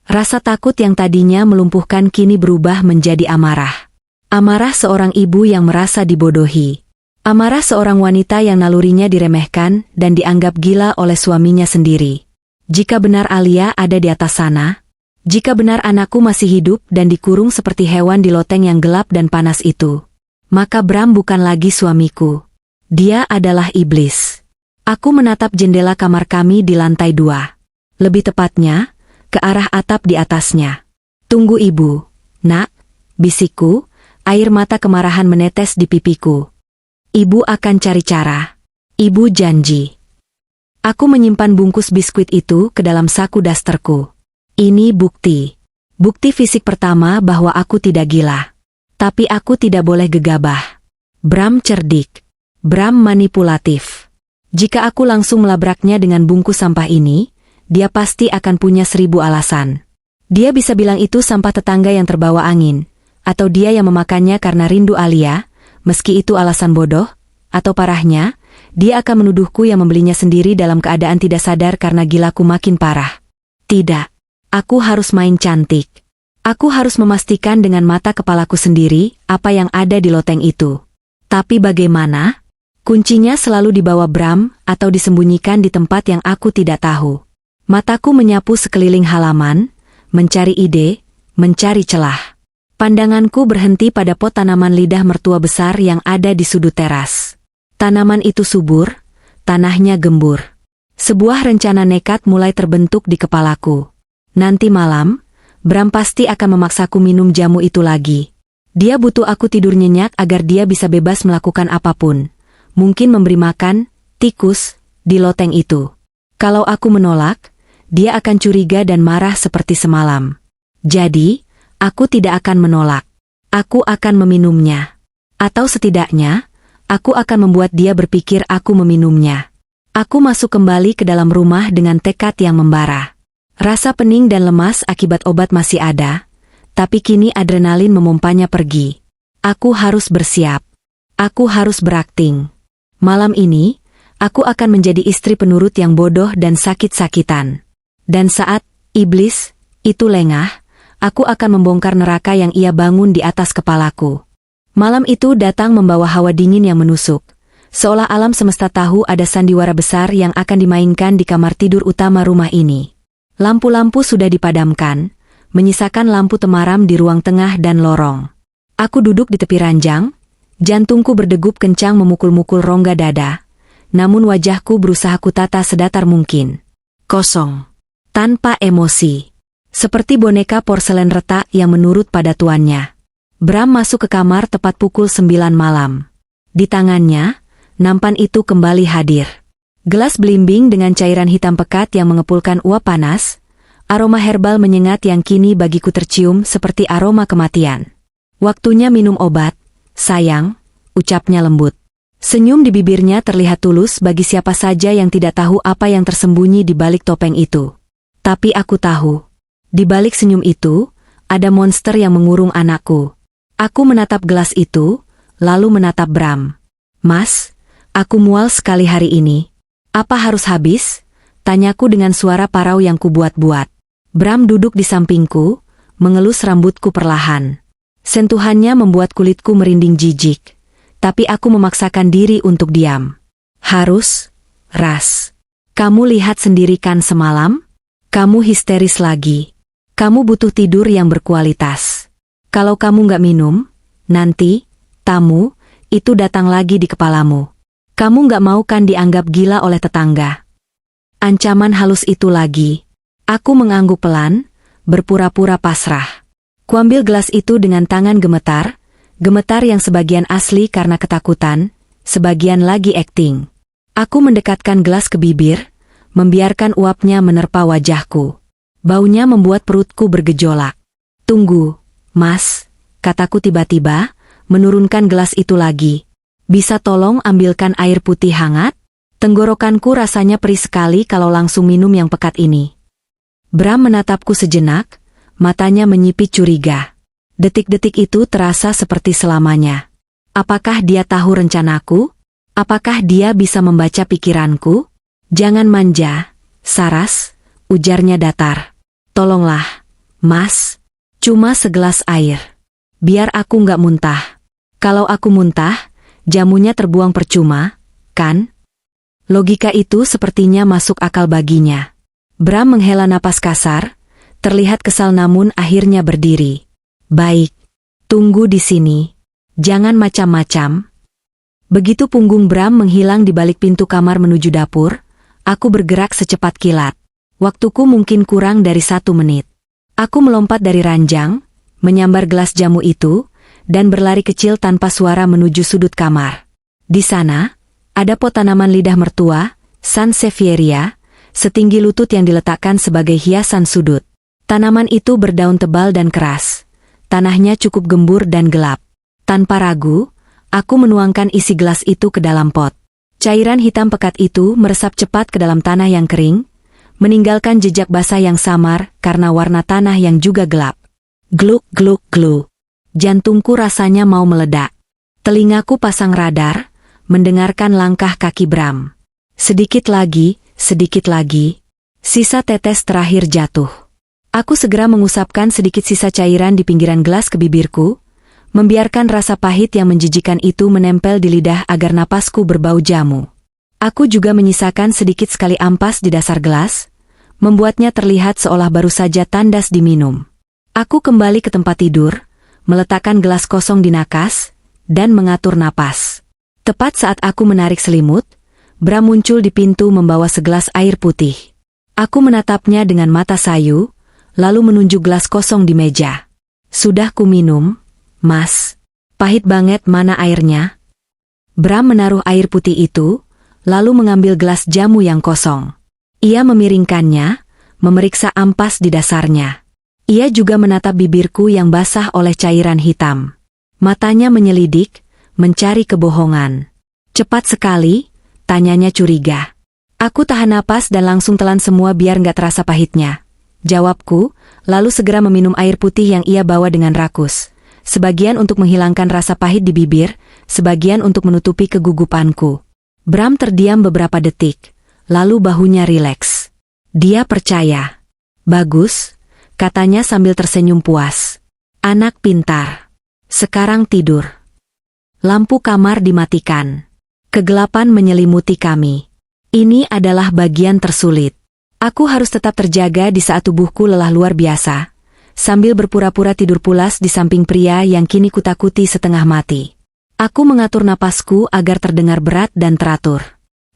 Rasa takut yang tadinya melumpuhkan kini berubah menjadi amarah. Amarah seorang ibu yang merasa dibodohi. Amarah seorang wanita yang nalurinya diremehkan dan dianggap gila oleh suaminya sendiri. Jika benar Alia ada di atas sana, jika benar anakku masih hidup dan dikurung seperti hewan di loteng yang gelap dan panas itu, maka Bram bukan lagi suamiku. Dia adalah iblis. Aku menatap jendela kamar kami di lantai 2. Lebih tepatnya, ke arah atap di atasnya. Tunggu ibu, nak, bisikku, air mata kemarahan menetes di pipiku. Ibu akan cari cara. Ibu janji. Aku menyimpan bungkus biskuit itu ke dalam saku dasterku. Ini bukti. Bukti fisik pertama bahwa aku tidak gila. Tapi aku tidak boleh gegabah. Bram cerdik. Bram manipulatif. Jika aku langsung melabraknya dengan bungkus sampah ini, dia pasti akan punya 1000 alasan. Dia bisa bilang itu sampah tetangga yang terbawa angin, atau dia yang memakannya karena rindu Alia, meski itu alasan bodoh, atau parahnya, dia akan menuduhku yang membelinya sendiri dalam keadaan tidak sadar karena gilaku makin parah. Tidak. Aku harus main cantik. Aku harus memastikan dengan mata kepalaku sendiri apa yang ada di loteng itu. Tapi bagaimana? Kuncinya selalu dibawa Bram atau disembunyikan di tempat yang aku tidak tahu. Mataku menyapu sekeliling halaman, mencari ide, mencari celah. Pandanganku berhenti pada pot tanaman lidah mertua besar yang ada di sudut teras. Tanaman itu subur, tanahnya gembur. Sebuah rencana nekat mulai terbentuk di kepalaku. Nanti malam, Bram pasti akan memaksaku minum jamu itu lagi. Dia butuh aku tidur nyenyak agar dia bisa bebas melakukan apapun. Mungkin memberi makan, tikus, di loteng itu. Kalau aku menolak, dia akan curiga dan marah seperti semalam. Jadi, aku tidak akan menolak. Aku akan meminumnya. Atau setidaknya, aku akan membuat dia berpikir aku meminumnya. Aku masuk kembali ke dalam rumah dengan tekad yang membara. Rasa pening dan lemas akibat obat masih ada, tapi kini adrenalin memompanya pergi. Aku harus bersiap. Aku harus berakting. Malam ini, aku akan menjadi istri penurut yang bodoh dan sakit-sakitan. Dan saat iblis itu lengah, aku akan membongkar neraka yang ia bangun di atas kepalaku. Malam itu datang membawa hawa dingin yang menusuk. Seolah alam semesta tahu ada sandiwara besar yang akan dimainkan di kamar tidur utama rumah ini. Lampu-lampu sudah dipadamkan, menyisakan lampu temaram di ruang tengah dan lorong. Aku duduk di tepi ranjang, jantungku berdegup kencang memukul-mukul rongga dada, namun wajahku berusaha kutata sedatar mungkin. Kosong. Tanpa emosi. Seperti boneka porselen retak yang menurut pada tuannya. Bram masuk ke kamar tepat pukul 9 malam. Di tangannya, nampan itu kembali hadir. Gelas belimbing dengan cairan hitam pekat yang mengepulkan uap panas, aroma herbal menyengat yang kini bagiku tercium seperti aroma kematian. Waktunya minum obat, sayang, ucapnya lembut. Senyum di bibirnya terlihat tulus bagi siapa saja yang tidak tahu apa yang tersembunyi di balik topeng itu. Tapi aku tahu, di balik senyum itu, ada monster yang mengurung anakku. Aku menatap gelas itu, lalu menatap Bram. Mas, aku mual sekali hari ini. Apa harus habis? Tanyaku dengan suara parau yang kubuat-buat. Bram duduk di sampingku, mengelus rambutku perlahan. Sentuhannya membuat kulitku merinding jijik. Tapi aku memaksakan diri untuk diam. Harus, Ras. Kamu lihat sendiri kan semalam? Kamu histeris lagi. Kamu butuh tidur yang berkualitas. Kalau kamu nggak minum, nanti, tamu, itu datang lagi di kepalamu. Kamu nggak mau kan dianggap gila oleh tetangga? Ancaman halus itu lagi. Aku mengangguk pelan, berpura-pura pasrah. Kuambil gelas itu dengan tangan gemetar yang sebagian asli karena ketakutan, sebagian lagi akting. Aku mendekatkan gelas ke bibir, membiarkan uapnya menerpa wajahku. Baunya membuat perutku bergejolak. Tunggu, Mas, kataku tiba-tiba, menurunkan gelas itu lagi. Bisa tolong ambilkan air putih hangat? Tenggorokanku rasanya perih sekali kalau langsung minum yang pekat ini. Bram menatapku sejenak, matanya menyipit curiga. Detik-detik itu terasa seperti selamanya. Apakah dia tahu rencanaku? Apakah dia bisa membaca pikiranku? Jangan manja, Saras, ujarnya datar. Tolonglah, Mas. Cuma segelas air. Biar aku nggak muntah. Kalau aku muntah, jamunya terbuang percuma, kan? Logika itu sepertinya masuk akal baginya. Bram menghela napas kasar, terlihat kesal namun akhirnya berdiri. Baik, tunggu di sini. Jangan macam-macam. Begitu punggung Bram menghilang di balik pintu kamar menuju dapur, aku bergerak secepat kilat. Waktuku mungkin kurang dari 1 menit. Aku melompat dari ranjang, menyambar gelas jamu itu, dan berlari kecil tanpa suara menuju sudut kamar. Di sana, ada pot tanaman lidah mertua, Sansevieria, setinggi lutut yang diletakkan sebagai hiasan sudut. Tanaman itu berdaun tebal dan keras. Tanahnya cukup gembur dan gelap. Tanpa ragu, aku menuangkan isi gelas itu ke dalam pot. Cairan hitam pekat itu meresap cepat ke dalam tanah yang kering, meninggalkan jejak basah yang samar karena warna tanah yang juga gelap. Gluk gluk gluk. Jantungku rasanya mau meledak. Telingaku pasang radar, mendengarkan langkah kaki Bram. Sedikit lagi, sisa tetes terakhir jatuh. Aku segera mengusapkan sedikit sisa cairan di pinggiran gelas ke bibirku, membiarkan rasa pahit yang menjijikan itu menempel di lidah agar napasku berbau jamu. Aku juga menyisakan sedikit sekali ampas di dasar gelas, membuatnya terlihat seolah baru saja tandas diminum. Aku kembali ke tempat tidur, meletakkan gelas kosong di nakas, dan mengatur napas. Tepat saat aku menarik selimut, Bram muncul di pintu membawa segelas air putih. Aku menatapnya dengan mata sayu, lalu menunjuk gelas kosong di meja. Sudah ku minum, Mas. Pahit banget, mana airnya? Bram menaruh air putih itu, lalu mengambil gelas jamu yang kosong. Ia memiringkannya, memeriksa ampas di dasarnya. Ia juga menatap bibirku yang basah oleh cairan hitam. Matanya menyelidik, mencari kebohongan. Cepat sekali, tanyanya curiga. Aku tahan napas dan langsung telan semua biar nggak terasa pahitnya. Jawabku, lalu segera meminum air putih yang ia bawa dengan rakus. Sebagian untuk menghilangkan rasa pahit di bibir, sebagian untuk menutupi kegugupanku. Bram terdiam beberapa detik, lalu bahunya rileks. Dia percaya. Bagus, katanya sambil tersenyum puas. Anak pintar. Sekarang tidur. Lampu kamar dimatikan. Kegelapan menyelimuti kami. Ini adalah bagian tersulit. Aku harus tetap terjaga di saat tubuhku lelah luar biasa, sambil berpura-pura tidur pulas di samping pria yang kini kutakuti setengah mati. Aku mengatur napasku agar terdengar berat dan teratur.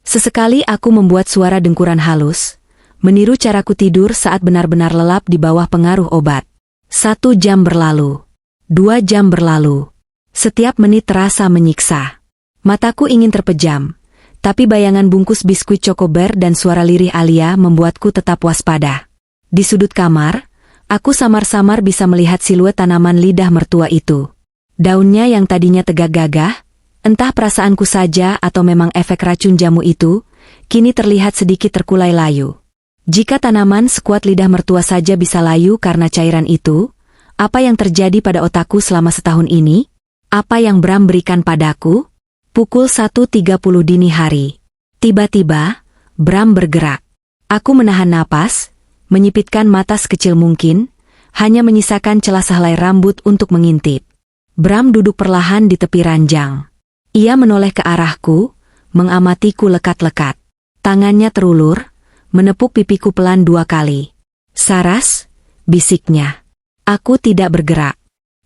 Sesekali aku membuat suara dengkuran halus, meniru caraku tidur saat benar-benar lelap di bawah pengaruh obat. 1 jam berlalu. 2 jam berlalu. Setiap menit terasa menyiksa. Mataku ingin terpejam. Tapi bayangan bungkus biskuit Chocobar dan suara lirih Alia membuatku tetap waspada. Di sudut kamar, aku samar-samar bisa melihat siluet tanaman lidah mertua itu. Daunnya yang tadinya tegak gagah, entah perasaanku saja atau memang efek racun jamu itu, kini terlihat sedikit terkulai layu. Jika tanaman sekuat lidah mertua saja bisa layu karena cairan itu, apa yang terjadi pada otakku selama setahun ini? Apa yang Bram berikan padaku? Pukul 1.30 dini hari. Tiba-tiba, Bram bergerak. Aku menahan napas, menyipitkan mata sekecil mungkin, hanya menyisakan celah sehelai rambut untuk mengintip. Bram duduk perlahan di tepi ranjang. Ia menoleh ke arahku, mengamatiku lekat-lekat. Tangannya terulur, menepuk pipiku pelan 2 kali. Saras, bisiknya. Aku tidak bergerak.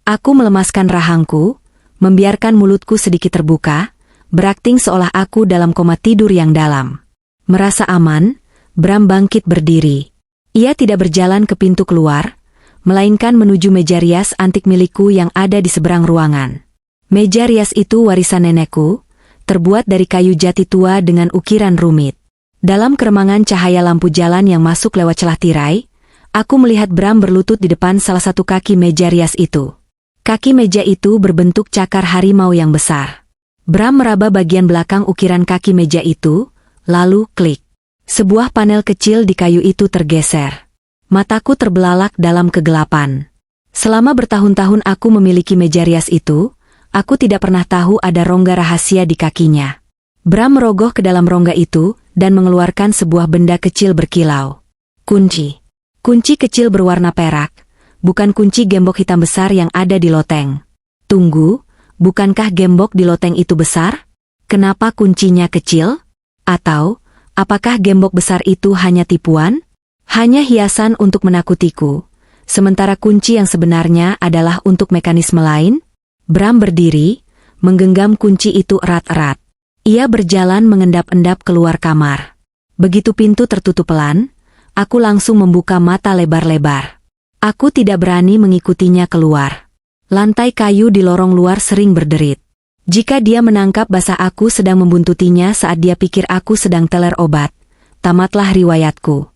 Aku melemaskan rahangku, membiarkan mulutku sedikit terbuka, berakting seolah aku dalam koma tidur yang dalam. Merasa aman, Bram bangkit berdiri. Ia tidak berjalan ke pintu keluar, melainkan menuju meja rias antik milikku yang ada di seberang ruangan. Meja rias itu warisan nenekku, terbuat dari kayu jati tua dengan ukiran rumit. Dalam keremangan cahaya lampu jalan yang masuk lewat celah tirai, aku melihat Bram berlutut di depan salah satu kaki meja rias itu. Kaki meja itu berbentuk cakar harimau yang besar. Bram meraba bagian belakang ukiran kaki meja itu, lalu klik. Sebuah panel kecil di kayu itu tergeser. Mataku terbelalak dalam kegelapan. Selama bertahun-tahun aku memiliki meja rias itu, aku tidak pernah tahu ada rongga rahasia di kakinya. Bram merogoh ke dalam rongga itu dan mengeluarkan sebuah benda kecil berkilau. Kunci. Kunci kecil berwarna perak, bukan kunci gembok hitam besar yang ada di loteng. Tunggu, bukankah gembok di loteng itu besar? Kenapa kuncinya kecil? Atau, apakah gembok besar itu hanya tipuan? Hanya hiasan untuk menakutiku, sementara kunci yang sebenarnya adalah untuk mekanisme lain? Bram berdiri, menggenggam kunci itu erat-erat. Ia berjalan mengendap-endap keluar kamar. Begitu pintu tertutup pelan, aku langsung membuka mata lebar-lebar. Aku tidak berani mengikutinya keluar. Lantai kayu di lorong luar sering berderit. Jika dia menangkap basah aku sedang membuntutinya saat dia pikir aku sedang teler obat, tamatlah riwayatku.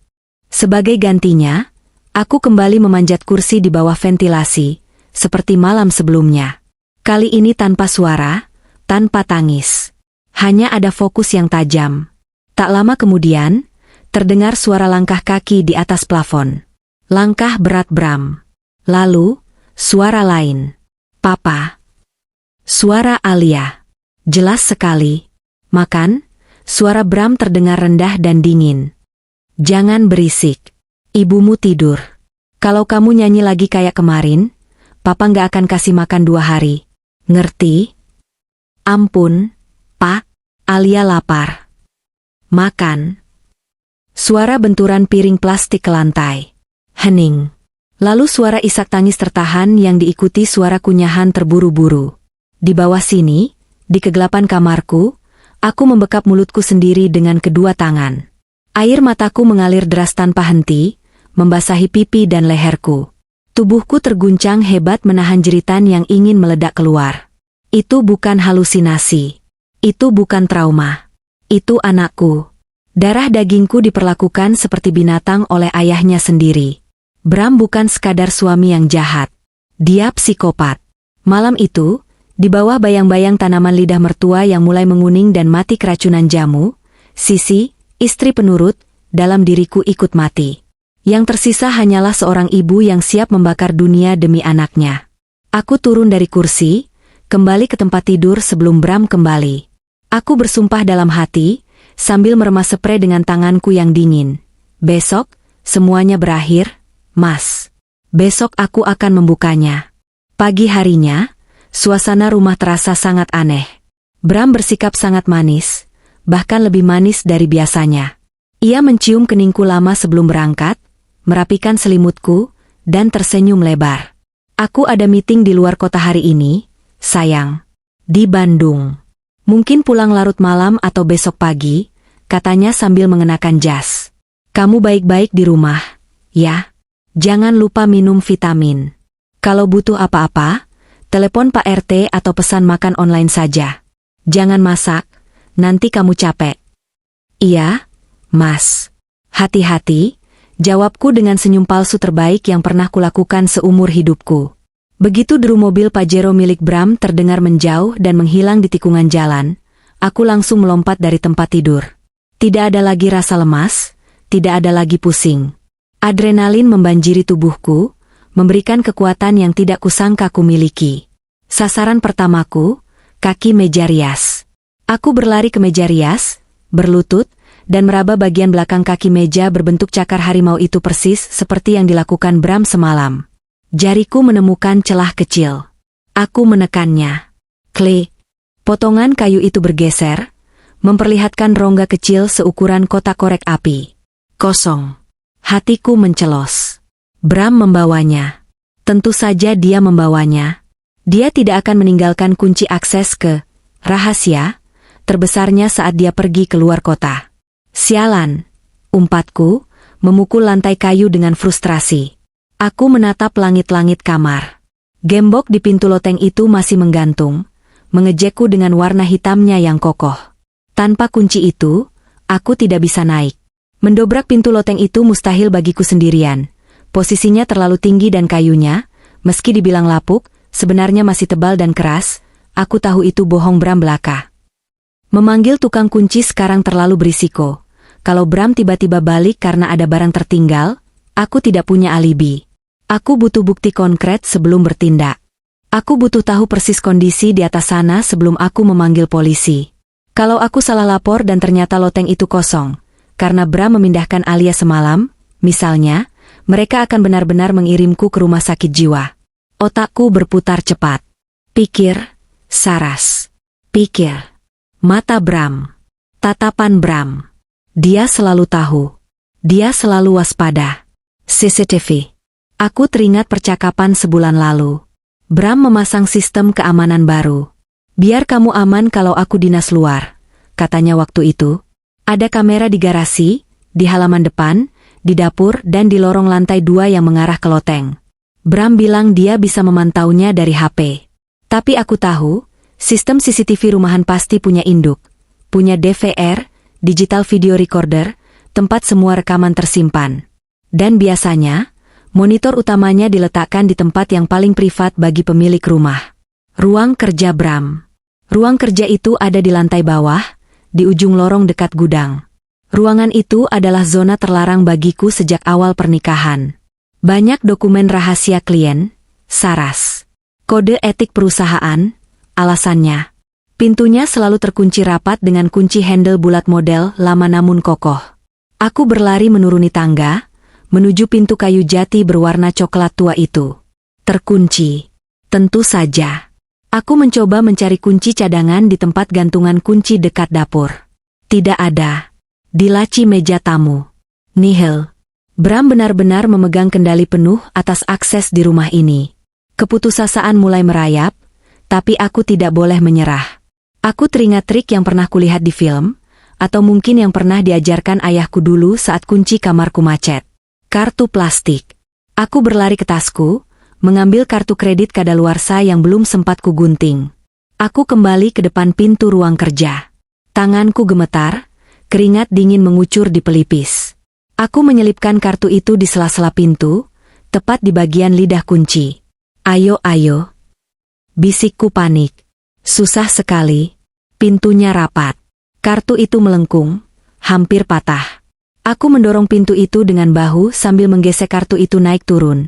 Sebagai gantinya, aku kembali memanjat kursi di bawah ventilasi, seperti malam sebelumnya. Kali ini tanpa suara, tanpa tangis. Hanya ada fokus yang tajam. Tak lama kemudian, terdengar suara langkah kaki di atas plafon. Langkah berat Bram. Lalu, suara lain. Papa. Suara Alia. Jelas sekali. Makan, suara Bram terdengar rendah dan dingin. Jangan berisik. Ibumu tidur. Kalau kamu nyanyi lagi kayak kemarin, Papa nggak akan kasih makan 2 hari. Ngerti? Ampun, Pak. Alia lapar. Makan. Suara benturan piring plastik ke lantai. Hening. Lalu suara isak tangis tertahan yang diikuti suara kunyahan terburu-buru. Di bawah sini, di kegelapan kamarku, aku membekap mulutku sendiri dengan kedua tangan. Air mataku mengalir deras tanpa henti, membasahi pipi dan leherku. Tubuhku terguncang hebat menahan jeritan yang ingin meledak keluar. Itu bukan halusinasi. Itu bukan trauma. Itu anakku. Darah dagingku diperlakukan seperti binatang oleh ayahnya sendiri. Bram bukan sekadar suami yang jahat. Dia psikopat. Malam itu, di bawah bayang-bayang tanaman lidah mertua yang mulai menguning dan mati keracunan jamu, Sisi, istri penurut, dalam diriku ikut mati. Yang tersisa hanyalah seorang ibu yang siap membakar dunia demi anaknya. Aku turun dari kursi, kembali ke tempat tidur sebelum Bram kembali. Aku bersumpah dalam hati, sambil meremas sprei dengan tanganku yang dingin. Besok, semuanya berakhir, Mas. Besok aku akan membukanya. Pagi harinya, suasana rumah terasa sangat aneh. Bram bersikap sangat manis, bahkan lebih manis dari biasanya. Ia mencium keningku lama sebelum berangkat, merapikan selimutku, dan tersenyum lebar. Aku ada meeting di luar kota hari ini, sayang. Di Bandung. Mungkin pulang larut malam atau besok pagi, katanya sambil mengenakan jas. Kamu baik-baik di rumah, ya? Jangan lupa minum vitamin. Kalau butuh apa-apa, telepon Pak RT atau pesan makan online saja. Jangan masak, nanti kamu capek. Iya, Mas. Hati-hati, jawabku dengan senyum palsu terbaik yang pernah kulakukan seumur hidupku. Begitu deru mobil Pajero milik Bram terdengar menjauh dan menghilang di tikungan jalan, aku langsung melompat dari tempat tidur. Tidak ada lagi rasa lemas, tidak ada lagi pusing. Adrenalin membanjiri tubuhku, memberikan kekuatan yang tidak kusangka ku miliki. Sasaran pertamaku, kaki meja rias. Aku berlari ke meja rias, berlutut, dan meraba bagian belakang kaki meja berbentuk cakar harimau itu persis seperti yang dilakukan Bram semalam. Jariku menemukan celah kecil. Aku menekannya. Klik. Potongan kayu itu bergeser, memperlihatkan rongga kecil seukuran kotak korek api. Kosong. Hatiku mencelos. Bram membawanya. Tentu saja dia membawanya. Dia tidak akan meninggalkan kunci akses ke rahasia terbesarnya saat dia pergi keluar kota. Sialan, umpatku, memukul lantai kayu dengan frustrasi. Aku menatap langit-langit kamar. Gembok di pintu loteng itu masih menggantung, mengejekku dengan warna hitamnya yang kokoh. Tanpa kunci itu, aku tidak bisa naik. Mendobrak pintu loteng itu mustahil bagiku sendirian. Posisinya terlalu tinggi dan kayunya, meski dibilang lapuk, sebenarnya masih tebal dan keras. Aku tahu itu bohong Bram belaka. Memanggil tukang kunci sekarang terlalu berisiko. Kalau Bram tiba-tiba balik karena ada barang tertinggal, Aku tidak punya alibi. Aku butuh bukti konkret sebelum bertindak. Aku butuh tahu persis kondisi di atas sana sebelum aku memanggil polisi. Kalau aku salah lapor dan ternyata loteng itu kosong, karena Bram memindahkan Alia semalam, misalnya, mereka akan benar-benar mengirimku ke rumah sakit jiwa. Otakku berputar cepat. Pikir, Saras. Pikir. Mata Bram. Tatapan Bram. Dia selalu tahu. Dia selalu waspada. CCTV. Aku teringat percakapan sebulan lalu. Bram memasang sistem keamanan baru. Biar kamu aman kalau aku dinas luar, katanya waktu itu. Ada kamera di garasi, di halaman depan, di dapur dan di lorong lantai 2 yang mengarah ke loteng. Bram bilang dia bisa memantaunya dari HP. Tapi aku tahu, sistem CCTV rumahan pasti punya induk, punya DVR, digital video recorder, tempat semua rekaman tersimpan. Dan biasanya, monitor utamanya diletakkan di tempat yang paling privat bagi pemilik rumah. Ruang kerja Bram. Ruang kerja itu ada di lantai bawah, di ujung lorong dekat gudang. Ruangan itu adalah zona terlarang bagiku sejak awal pernikahan. Banyak dokumen rahasia klien, Saras. Kode etik perusahaan, alasannya. Pintunya selalu terkunci rapat dengan kunci handle bulat model lama namun kokoh. Aku berlari menuruni tangga, menuju pintu kayu jati berwarna coklat tua itu. Terkunci. Tentu saja. Aku mencoba mencari kunci cadangan di tempat gantungan kunci dekat dapur. Tidak ada. Di laci meja tamu. Nihil. Bram benar-benar memegang kendali penuh atas akses di rumah ini. Keputusasaan mulai merayap, tapi aku tidak boleh menyerah. Aku teringat trik yang pernah kulihat di film, atau mungkin yang pernah diajarkan ayahku dulu saat kunci kamarku macet. Kartu plastik. Aku berlari ke tasku, mengambil kartu kredit kadaluarsa yang belum sempat kugunting. Aku kembali ke depan pintu ruang kerja. Tanganku gemetar, keringat dingin mengucur di pelipis. Aku menyelipkan kartu itu di sela-sela pintu, tepat di bagian lidah kunci. Ayo, ayo. Bisikku panik. Susah sekali. Pintunya rapat. Kartu itu melengkung, hampir patah. Aku mendorong pintu itu dengan bahu sambil menggesek kartu itu naik turun.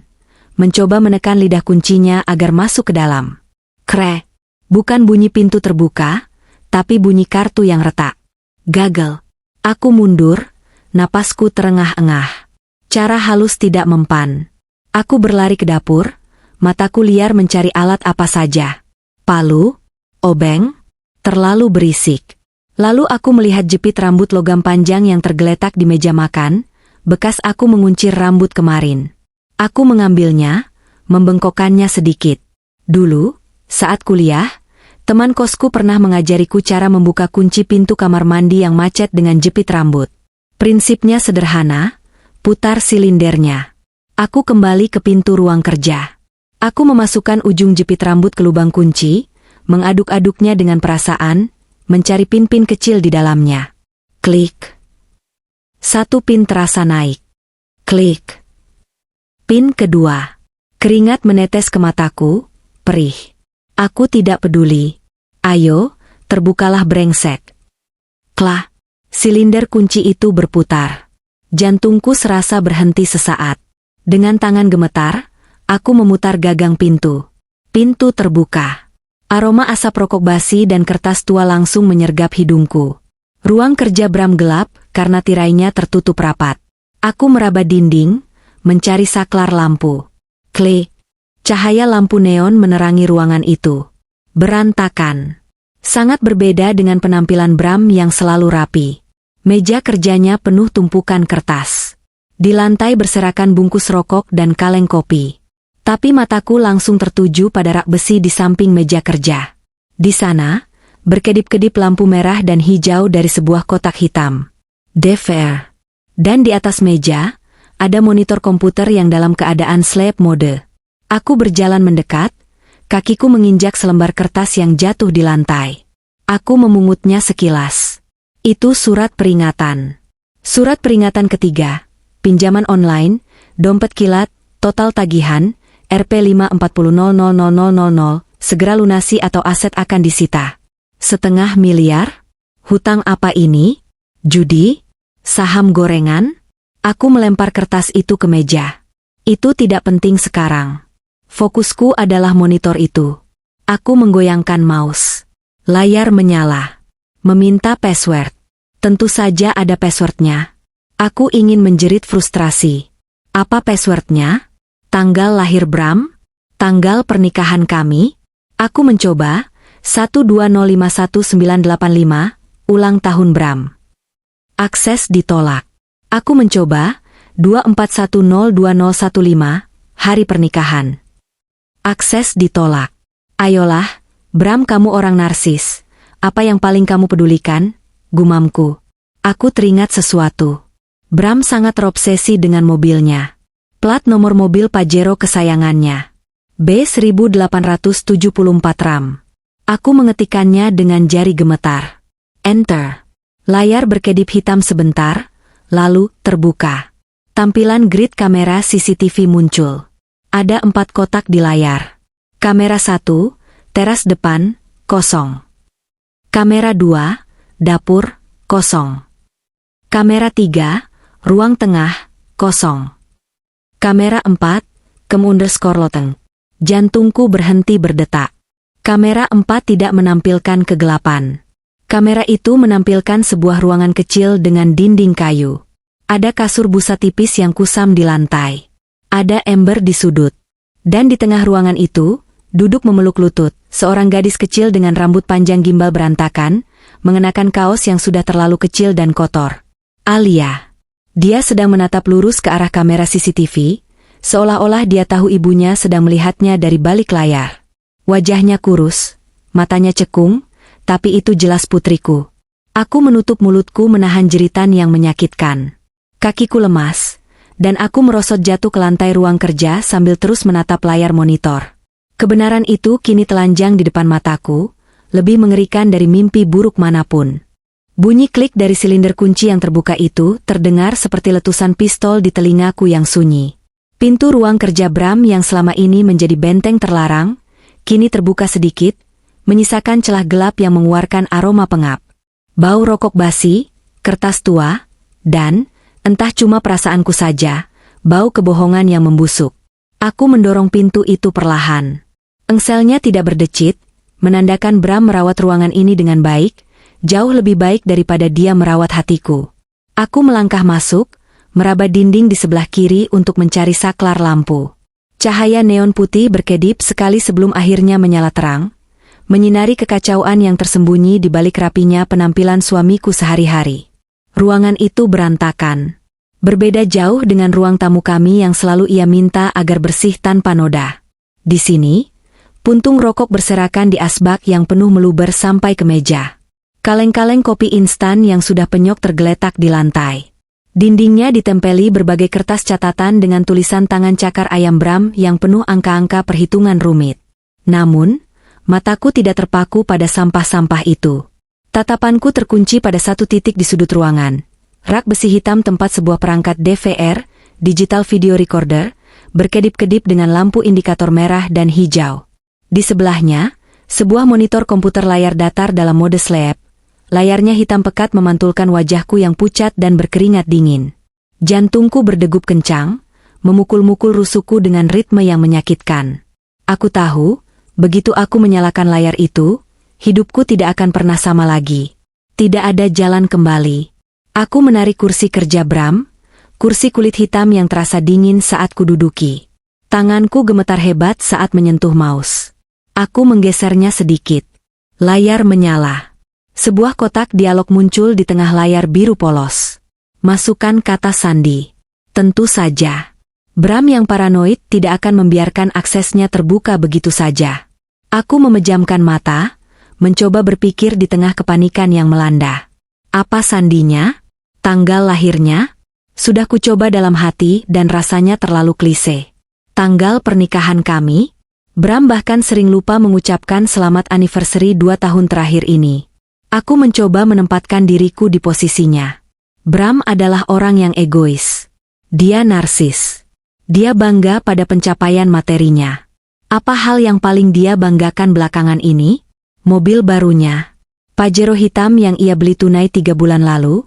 Mencoba menekan lidah kuncinya agar masuk ke dalam. Krek. Bukan bunyi pintu terbuka, tapi bunyi kartu yang retak. Gagal. Aku mundur, napasku terengah-engah. Cara halus tidak mempan. Aku berlari ke dapur, mataku liar mencari alat apa saja. Palu, obeng, terlalu berisik. Lalu aku melihat jepit rambut logam panjang yang tergeletak di meja makan, bekas aku menguncir rambut kemarin. Aku mengambilnya, membengkokkannya sedikit. Dulu, saat kuliah, teman kosku pernah mengajariku cara membuka kunci pintu kamar mandi yang macet dengan jepit rambut. Prinsipnya sederhana, putar silindernya. Aku kembali ke pintu ruang kerja. Aku memasukkan ujung jepit rambut ke lubang kunci, mengaduk-aduknya dengan perasaan, mencari pin-pin kecil di dalamnya. Klik. Satu pin terasa naik. Klik. Pin kedua. Keringat menetes ke mataku, perih. Aku tidak peduli. Ayo, terbukalah brengsek. Klah. Silinder kunci itu berputar. Jantungku serasa berhenti sesaat. Dengan tangan gemetar, aku memutar gagang pintu. Pintu terbuka. Aroma asap rokok basi dan kertas tua langsung menyergap hidungku. Ruang kerja Bram gelap karena tirainya tertutup rapat. Aku meraba dinding, mencari saklar lampu. Klik. Cahaya lampu neon menerangi ruangan itu. Berantakan. Sangat berbeda dengan penampilan Bram yang selalu rapi. Meja kerjanya penuh tumpukan kertas. Di lantai berserakan bungkus rokok dan kaleng kopi. Tapi mataku langsung tertuju pada rak besi di samping meja kerja. Di sana, berkedip-kedip lampu merah dan hijau dari sebuah kotak hitam. DVR. Dan di atas meja, ada monitor komputer yang dalam keadaan sleep mode. Aku berjalan mendekat, kakiku menginjak selembar kertas yang jatuh di lantai. Aku memungutnya sekilas. Itu surat peringatan. Surat peringatan ketiga. Pinjaman online, dompet kilat, total tagihan, Rp540.000.000, segera lunasi atau aset akan disita. 0,5 miliar? Hutang apa ini? Judi? Saham gorengan? Aku melempar kertas itu ke meja. Itu tidak penting sekarang. Fokusku adalah monitor itu. Aku menggoyangkan mouse. Layar menyala. Meminta password. Tentu saja ada passwordnya. Aku ingin menjerit frustrasi. Apa passwordnya? Tanggal lahir Bram? Tanggal pernikahan kami? Aku mencoba, 120519585, ulang tahun Bram. Akses ditolak. Aku mencoba, 24102015, hari pernikahan. Akses ditolak. Ayolah, Bram, kamu orang narsis. Apa yang paling kamu pedulikan? Gumamku. Aku teringat sesuatu. Bram sangat terobsesi dengan mobilnya. Plat nomor mobil Pajero kesayangannya. B1874 RAM. Aku mengetikkannya dengan jari gemetar. Enter. Layar berkedip hitam sebentar, lalu terbuka. Tampilan grid kamera CCTV muncul. Ada 4 kotak di layar. Kamera 1, teras depan, kosong. Kamera 2, dapur, kosong. Kamera 3, ruang tengah, kosong. Kamera 4, kem_loteng. Jantungku berhenti berdetak. Kamera 4 tidak menampilkan kegelapan. Kamera itu menampilkan sebuah ruangan kecil dengan dinding kayu. Ada kasur busa tipis yang kusam di lantai. Ada ember di sudut. Dan di tengah ruangan itu, duduk memeluk lutut, seorang gadis kecil dengan rambut panjang gimbal berantakan, mengenakan kaos yang sudah terlalu kecil dan kotor. Alia. Dia sedang menatap lurus ke arah kamera CCTV, seolah-olah dia tahu ibunya sedang melihatnya dari balik layar. Wajahnya kurus, matanya cekung, tapi itu jelas putriku. Aku menutup mulutku menahan jeritan yang menyakitkan. Kakiku lemas, dan aku merosot jatuh ke lantai ruang kerja sambil terus menatap layar monitor. Kebenaran itu kini telanjang di depan mataku, lebih mengerikan dari mimpi buruk manapun. Bunyi klik dari silinder kunci yang terbuka itu terdengar seperti letusan pistol di telingaku yang sunyi. Pintu ruang kerja Bram yang selama ini menjadi benteng terlarang, kini terbuka sedikit, menyisakan celah gelap yang mengeluarkan aroma pengap. Bau rokok basi, kertas tua, dan, entah cuma perasaanku saja, bau kebohongan yang membusuk. Aku mendorong pintu itu perlahan. Engselnya tidak berdecit, menandakan Bram merawat ruangan ini dengan baik, jauh lebih baik daripada dia merawat hatiku. Aku melangkah masuk, meraba dinding di sebelah kiri untuk mencari saklar lampu. Cahaya neon putih berkedip sekali sebelum akhirnya menyala terang, menyinari kekacauan yang tersembunyi di balik rapinya penampilan suamiku sehari-hari. Ruangan itu berantakan. Berbeda jauh dengan ruang tamu kami yang selalu ia minta agar bersih tanpa noda. Di sini, puntung rokok berserakan di asbak yang penuh meluber sampai ke meja. Kaleng-kaleng kopi instan yang sudah penyok tergeletak di lantai. Dindingnya ditempeli berbagai kertas catatan dengan tulisan tangan cakar ayam Bram yang penuh angka-angka perhitungan rumit. Namun, mataku tidak terpaku pada sampah-sampah itu. Tatapanku terkunci pada satu titik di sudut ruangan. Rak besi hitam tempat sebuah perangkat DVR, digital video recorder, berkedip-kedip dengan lampu indikator merah dan hijau. Di sebelahnya, sebuah monitor komputer layar datar dalam mode sleep. Layarnya hitam pekat memantulkan wajahku yang pucat dan berkeringat dingin. Jantungku berdegup kencang, memukul-mukul rusukku dengan ritme yang menyakitkan. Aku tahu, begitu aku menyalakan layar itu, hidupku tidak akan pernah sama lagi. Tidak ada jalan kembali. Aku menarik kursi kerja Bram, kursi kulit hitam yang terasa dingin saat kududuki. Tanganku gemetar hebat saat menyentuh mouse. Aku menggesernya sedikit. Layar menyala. Sebuah kotak dialog muncul di tengah layar biru polos. Masukkan kata sandi. Tentu saja. Bram yang paranoid tidak akan membiarkan aksesnya terbuka begitu saja. Aku memejamkan mata, mencoba berpikir di tengah kepanikan yang melanda. Apa sandinya? Tanggal lahirnya? Sudah kucoba dalam hati dan rasanya terlalu klise. Tanggal pernikahan kami? Bram bahkan sering lupa mengucapkan selamat anniversary 2 tahun terakhir ini. Aku mencoba menempatkan diriku di posisinya. Bram adalah orang yang egois. Dia narsis. Dia bangga pada pencapaian materinya. Apa hal yang paling dia banggakan belakangan ini? Mobil barunya. Pajero hitam yang ia beli tunai 3 bulan lalu.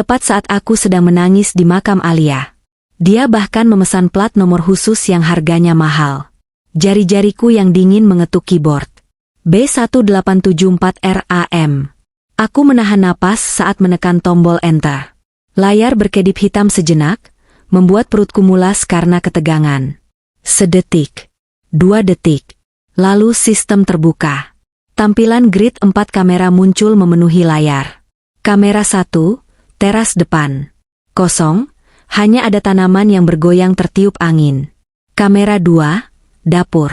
Tepat saat aku sedang menangis di makam Alia. Dia bahkan memesan plat nomor khusus yang harganya mahal. Jari-jariku yang dingin mengetuk keyboard. B1874 RAM. Aku menahan napas saat menekan tombol enter. Layar berkedip hitam sejenak, membuat perutku mulas karena ketegangan. Sedetik. 2 detik. Lalu sistem terbuka. Tampilan grid 4 kamera muncul memenuhi layar. Kamera 1, teras depan. Kosong, hanya ada tanaman yang bergoyang tertiup angin. Kamera 2, dapur.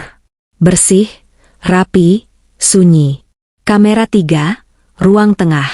Bersih, rapi, sunyi. Kamera 3, ruang tengah.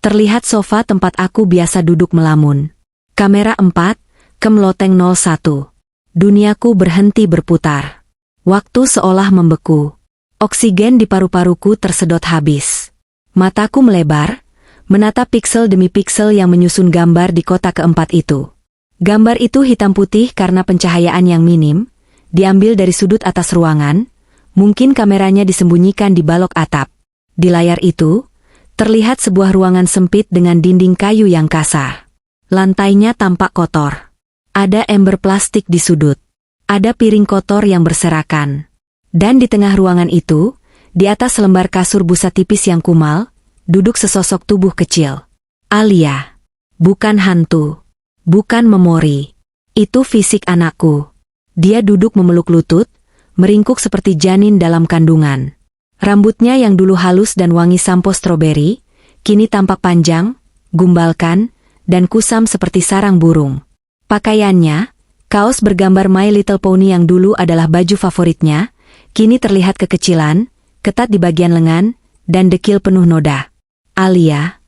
Terlihat sofa tempat aku biasa duduk melamun. Kamera 4, kem loteng 01. Duniaku berhenti berputar. Waktu seolah membeku. Oksigen di paru-paruku tersedot habis. Mataku melebar, menatap piksel demi piksel yang menyusun gambar di kotak keempat itu. Gambar itu hitam putih karena pencahayaan yang minim, diambil dari sudut atas ruangan, mungkin kameranya disembunyikan di balok atap. Di layar itu, terlihat sebuah ruangan sempit dengan dinding kayu yang kasar. Lantainya tampak kotor. Ada ember plastik di sudut. Ada piring kotor yang berserakan. Dan di tengah ruangan itu, di atas lembar kasur busa tipis yang kumal, duduk sesosok tubuh kecil. Alia. Bukan hantu. Bukan memori. Itu fisik anakku. Dia duduk memeluk lutut, meringkuk seperti janin dalam kandungan. Rambutnya yang dulu halus dan wangi sampo stroberi, kini tampak panjang, gumbalkan, dan kusam seperti sarang burung. Pakaiannya, kaos bergambar My Little Pony yang dulu adalah baju favoritnya, kini terlihat kekecilan, ketat di bagian lengan, dan dekil penuh noda. Alia.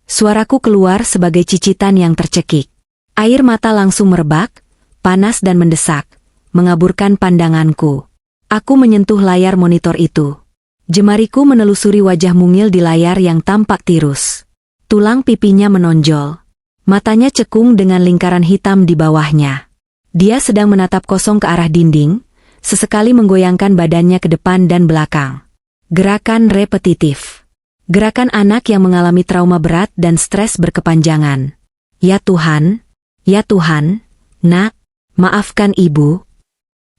Suaraku keluar sebagai cicitan yang tercekik. Air mata langsung merebak, panas dan mendesak, mengaburkan pandanganku. Aku menyentuh layar monitor itu. Jemariku menelusuri wajah mungil di layar yang tampak tirus. Tulang pipinya menonjol. Matanya cekung dengan lingkaran hitam di bawahnya. Dia sedang menatap kosong ke arah dinding, sesekali menggoyangkan badannya ke depan dan belakang. Gerakan repetitif. Gerakan anak yang mengalami trauma berat dan stres berkepanjangan. Ya Tuhan, nak, maafkan ibu.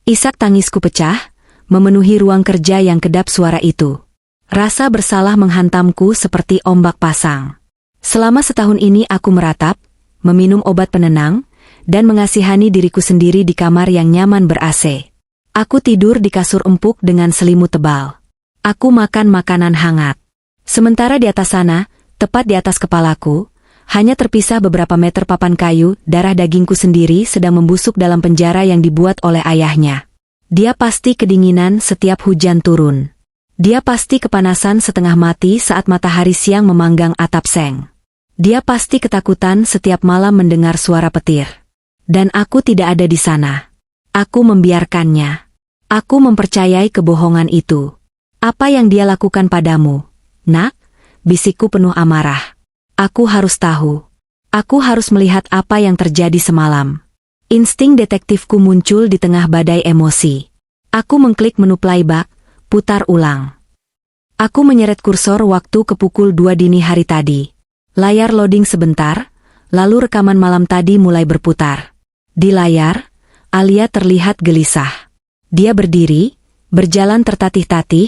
Isak tangisku pecah, memenuhi ruang kerja yang kedap suara itu. Rasa bersalah menghantamku seperti ombak pasang. Selama setahun ini aku meratap, meminum obat penenang, dan mengasihani diriku sendiri di kamar yang nyaman ber-AC. Aku tidur di kasur empuk dengan selimut tebal. Aku makan makanan hangat. Sementara di atas sana, tepat di atas kepalaku, hanya terpisah beberapa meter papan kayu, darah dagingku sendiri sedang membusuk dalam penjara yang dibuat oleh ayahnya. Dia pasti kedinginan setiap hujan turun. Dia pasti kepanasan setengah mati saat matahari siang memanggang atap seng. Dia pasti ketakutan setiap malam mendengar suara petir. Dan aku tidak ada di sana. Aku membiarkannya. Aku mempercayai kebohongan itu. Apa yang dia lakukan padamu, nak? Bisikku penuh amarah. Aku harus tahu. Aku harus melihat apa yang terjadi semalam. Insting detektifku muncul di tengah badai emosi. Aku mengklik menu playback, putar ulang. Aku menyeret kursor waktu ke pukul 2 dini hari tadi. Layar loading sebentar, lalu rekaman malam tadi mulai berputar. Di layar, Alia terlihat gelisah. Dia berdiri, berjalan tertatih-tatih,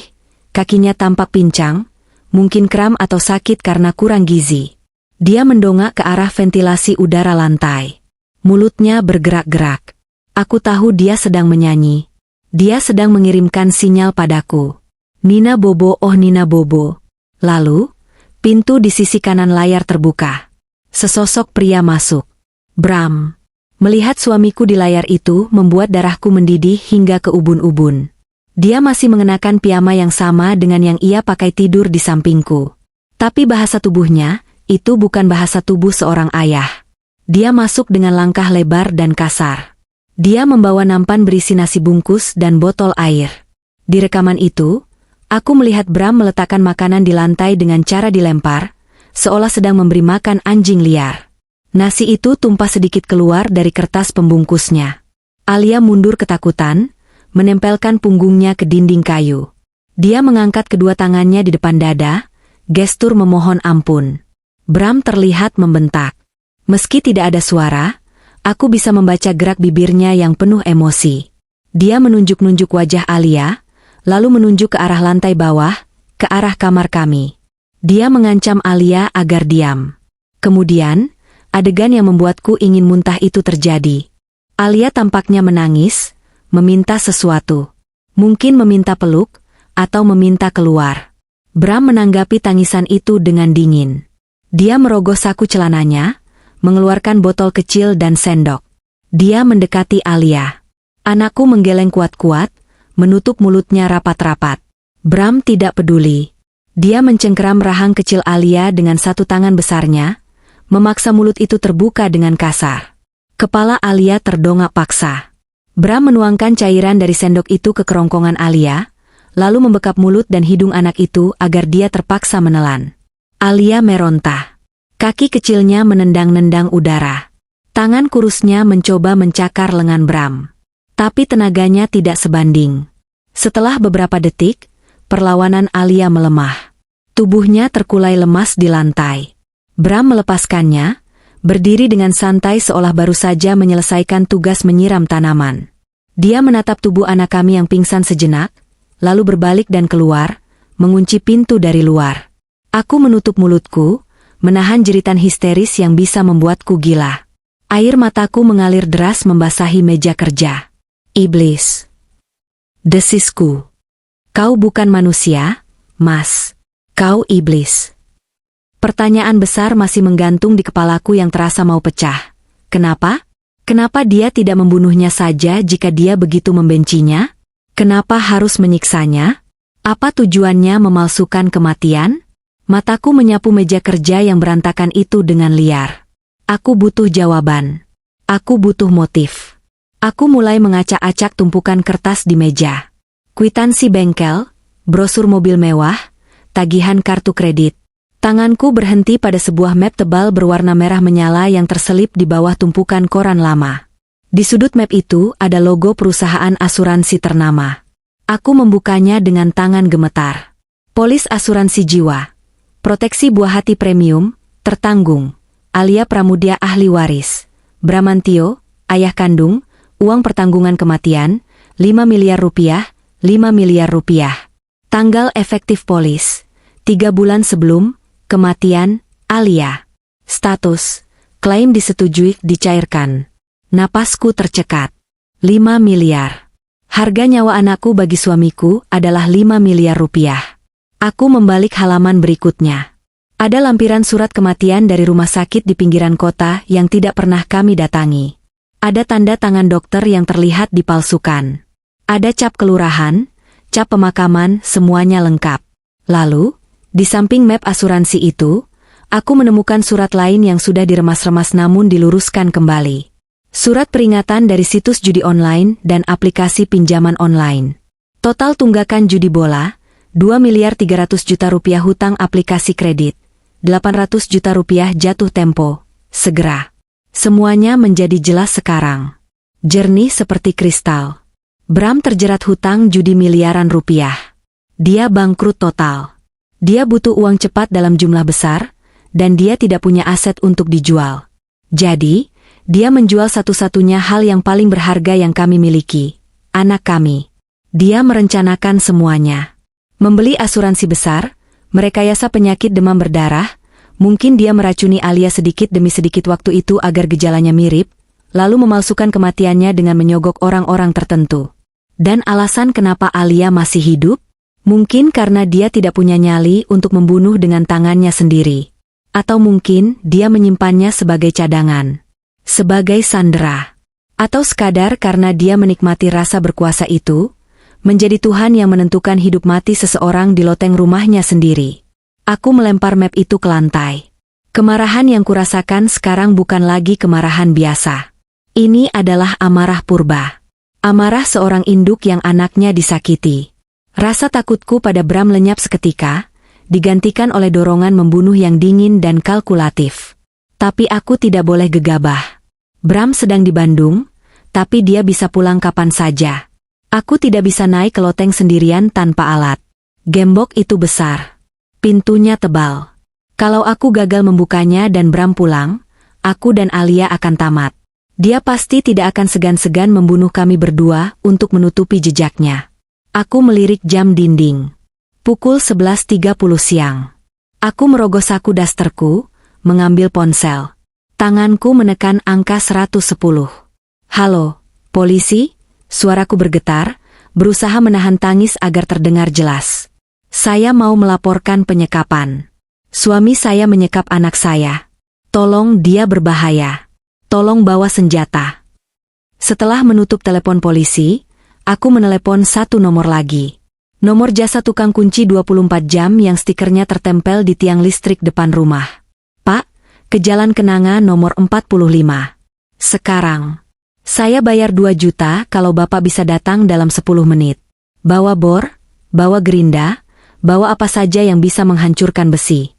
kakinya tampak pincang, mungkin kram atau sakit karena kurang gizi. Dia mendongak ke arah ventilasi udara lantai. Mulutnya bergerak-gerak. Aku tahu dia sedang menyanyi. Dia sedang mengirimkan sinyal padaku. Nina Bobo, oh Nina Bobo. Lalu, pintu di sisi kanan layar terbuka. Sesosok pria masuk. Bram. Melihat suamiku di layar itu membuat darahku mendidih hingga ke ubun-ubun. Dia masih mengenakan piyama yang sama dengan yang ia pakai tidur di sampingku. Tapi bahasa tubuhnya, itu bukan bahasa tubuh seorang ayah. Dia masuk dengan langkah lebar dan kasar. Dia membawa nampan berisi nasi bungkus dan botol air. Di rekaman itu, aku melihat Bram meletakkan makanan di lantai dengan cara dilempar, seolah sedang memberi makan anjing liar. Nasi itu tumpah sedikit keluar dari kertas pembungkusnya. Alia mundur ketakutan, menempelkan punggungnya ke dinding kayu. Dia mengangkat kedua tangannya di depan dada, gestur memohon ampun. Bram terlihat membentak. Meski tidak ada suara, aku bisa membaca gerak bibirnya yang penuh emosi. Dia menunjuk-nunjuk wajah Alia, lalu menunjuk ke arah lantai bawah, ke arah kamar kami. Dia mengancam Alia agar diam. Kemudian, adegan yang membuatku ingin muntah itu terjadi. Alia tampaknya menangis, meminta sesuatu. Mungkin meminta peluk, atau meminta keluar. Bram menanggapi tangisan itu dengan dingin. Dia merogoh saku celananya, mengeluarkan botol kecil dan sendok. Dia mendekati Alia. Anakku menggeleng kuat-kuat, menutup mulutnya rapat-rapat. Bram tidak peduli. Dia mencengkeram rahang kecil Alia dengan satu tangan besarnya, memaksa mulut itu terbuka dengan kasar. Kepala Alia terdongak paksa. Bram menuangkan cairan dari sendok itu ke kerongkongan Alia, lalu membekap mulut dan hidung anak itu agar dia terpaksa menelan. Alia meronta. Kaki kecilnya menendang-nendang udara. Tangan kurusnya mencoba mencakar lengan Bram. Tapi tenaganya tidak sebanding. Setelah beberapa detik, perlawanan Alia melemah. Tubuhnya terkulai lemas di lantai. Bram melepaskannya, berdiri dengan santai seolah baru saja menyelesaikan tugas menyiram tanaman. Dia menatap tubuh anak kami yang pingsan sejenak, lalu berbalik dan keluar, mengunci pintu dari luar. Aku menutup mulutku, menahan jeritan histeris yang bisa membuatku gila. Air mataku mengalir deras membasahi meja kerja. Iblis. Desisku. Kau bukan manusia, Mas. Kau iblis. Pertanyaan besar masih menggantung di kepalaku yang terasa mau pecah. Kenapa? Kenapa dia tidak membunuhnya saja jika dia begitu membencinya? Kenapa harus menyiksanya? Apa tujuannya memalsukan kematian? Mataku menyapu meja kerja yang berantakan itu dengan liar. Aku butuh jawaban. Aku butuh motif. Aku mulai mengacak-acak tumpukan kertas di meja. Kwitansi bengkel, brosur mobil mewah, tagihan kartu kredit. Tanganku berhenti pada sebuah map tebal berwarna merah menyala yang terselip di bawah tumpukan koran lama. Di sudut map itu ada logo perusahaan asuransi ternama. Aku membukanya dengan tangan gemetar. Polis asuransi jiwa. Proteksi buah hati premium, tertanggung. Alia Pramudia ahli waris. Bramantio, ayah kandung, uang pertanggungan kematian, 5 miliar rupiah, 5 miliar rupiah. Tanggal efektif polis, 3 bulan sebelum kematian Alia. Status, klaim disetujui dicairkan. Napasku tercekat. 5 miliar. Harga nyawa anakku bagi suamiku adalah 5 miliar rupiah. Aku membalik halaman berikutnya. Ada lampiran surat kematian dari rumah sakit di pinggiran kota yang tidak pernah kami datangi. Ada tanda tangan dokter yang terlihat dipalsukan. Ada cap kelurahan, cap pemakaman, semuanya lengkap. Lalu, di samping map asuransi itu, aku menemukan surat lain yang sudah diremas-remas namun diluruskan kembali. Surat peringatan dari situs judi online dan aplikasi pinjaman online. Total tunggakan judi bola, 2 miliar 300 juta rupiah hutang aplikasi kredit, 800 juta rupiah jatuh tempo, segera. Semuanya menjadi jelas sekarang. Jernih seperti kristal. Bram terjerat hutang judi miliaran rupiah. Dia bangkrut total. Dia butuh uang cepat dalam jumlah besar, dan dia tidak punya aset untuk dijual. Jadi, dia menjual satu-satunya hal yang paling berharga yang kami miliki, anak kami. Dia merencanakan semuanya. Membeli asuransi besar, merekayasa penyakit demam berdarah, mungkin dia meracuni Alia sedikit demi sedikit waktu itu agar gejalanya mirip, lalu memalsukan kematiannya dengan menyogok orang-orang tertentu. Dan alasan kenapa Alia masih hidup? Mungkin karena dia tidak punya nyali untuk membunuh dengan tangannya sendiri. Atau mungkin dia menyimpannya sebagai cadangan. Sebagai sandera. Atau sekadar karena dia menikmati rasa berkuasa itu, menjadi Tuhan yang menentukan hidup mati seseorang di loteng rumahnya sendiri. Aku melempar map itu ke lantai. Kemarahan yang kurasakan sekarang bukan lagi kemarahan biasa. Ini adalah amarah purba. Amarah seorang induk yang anaknya disakiti. Rasa takutku pada Bram lenyap seketika, digantikan oleh dorongan membunuh yang dingin dan kalkulatif. Tapi aku tidak boleh gegabah. Bram sedang di Bandung, tapi dia bisa pulang kapan saja. Aku tidak bisa naik ke loteng sendirian tanpa alat. Gembok itu besar. Pintunya tebal. Kalau aku gagal membukanya dan Bram pulang, aku dan Alia akan tamat. Dia pasti tidak akan segan-segan membunuh kami berdua untuk menutupi jejaknya. Aku melirik jam dinding. Pukul 11.30 siang. Aku merogoh saku dasterku, mengambil ponsel. Tanganku menekan angka 110. Halo, polisi? Suaraku bergetar, berusaha menahan tangis agar terdengar jelas. Saya mau melaporkan penyekapan. Suami saya menyekap anak saya. Tolong, dia berbahaya. Tolong bawa senjata. Setelah menutup telepon polisi, aku menelepon satu nomor lagi. Nomor jasa tukang kunci 24 jam yang stikernya tertempel di tiang listrik depan rumah. Pak, ke Jalan Kenanga nomor 45. Sekarang. Saya bayar 2 juta kalau Bapak bisa datang dalam 10 menit. Bawa bor, bawa gerinda, bawa apa saja yang bisa menghancurkan besi.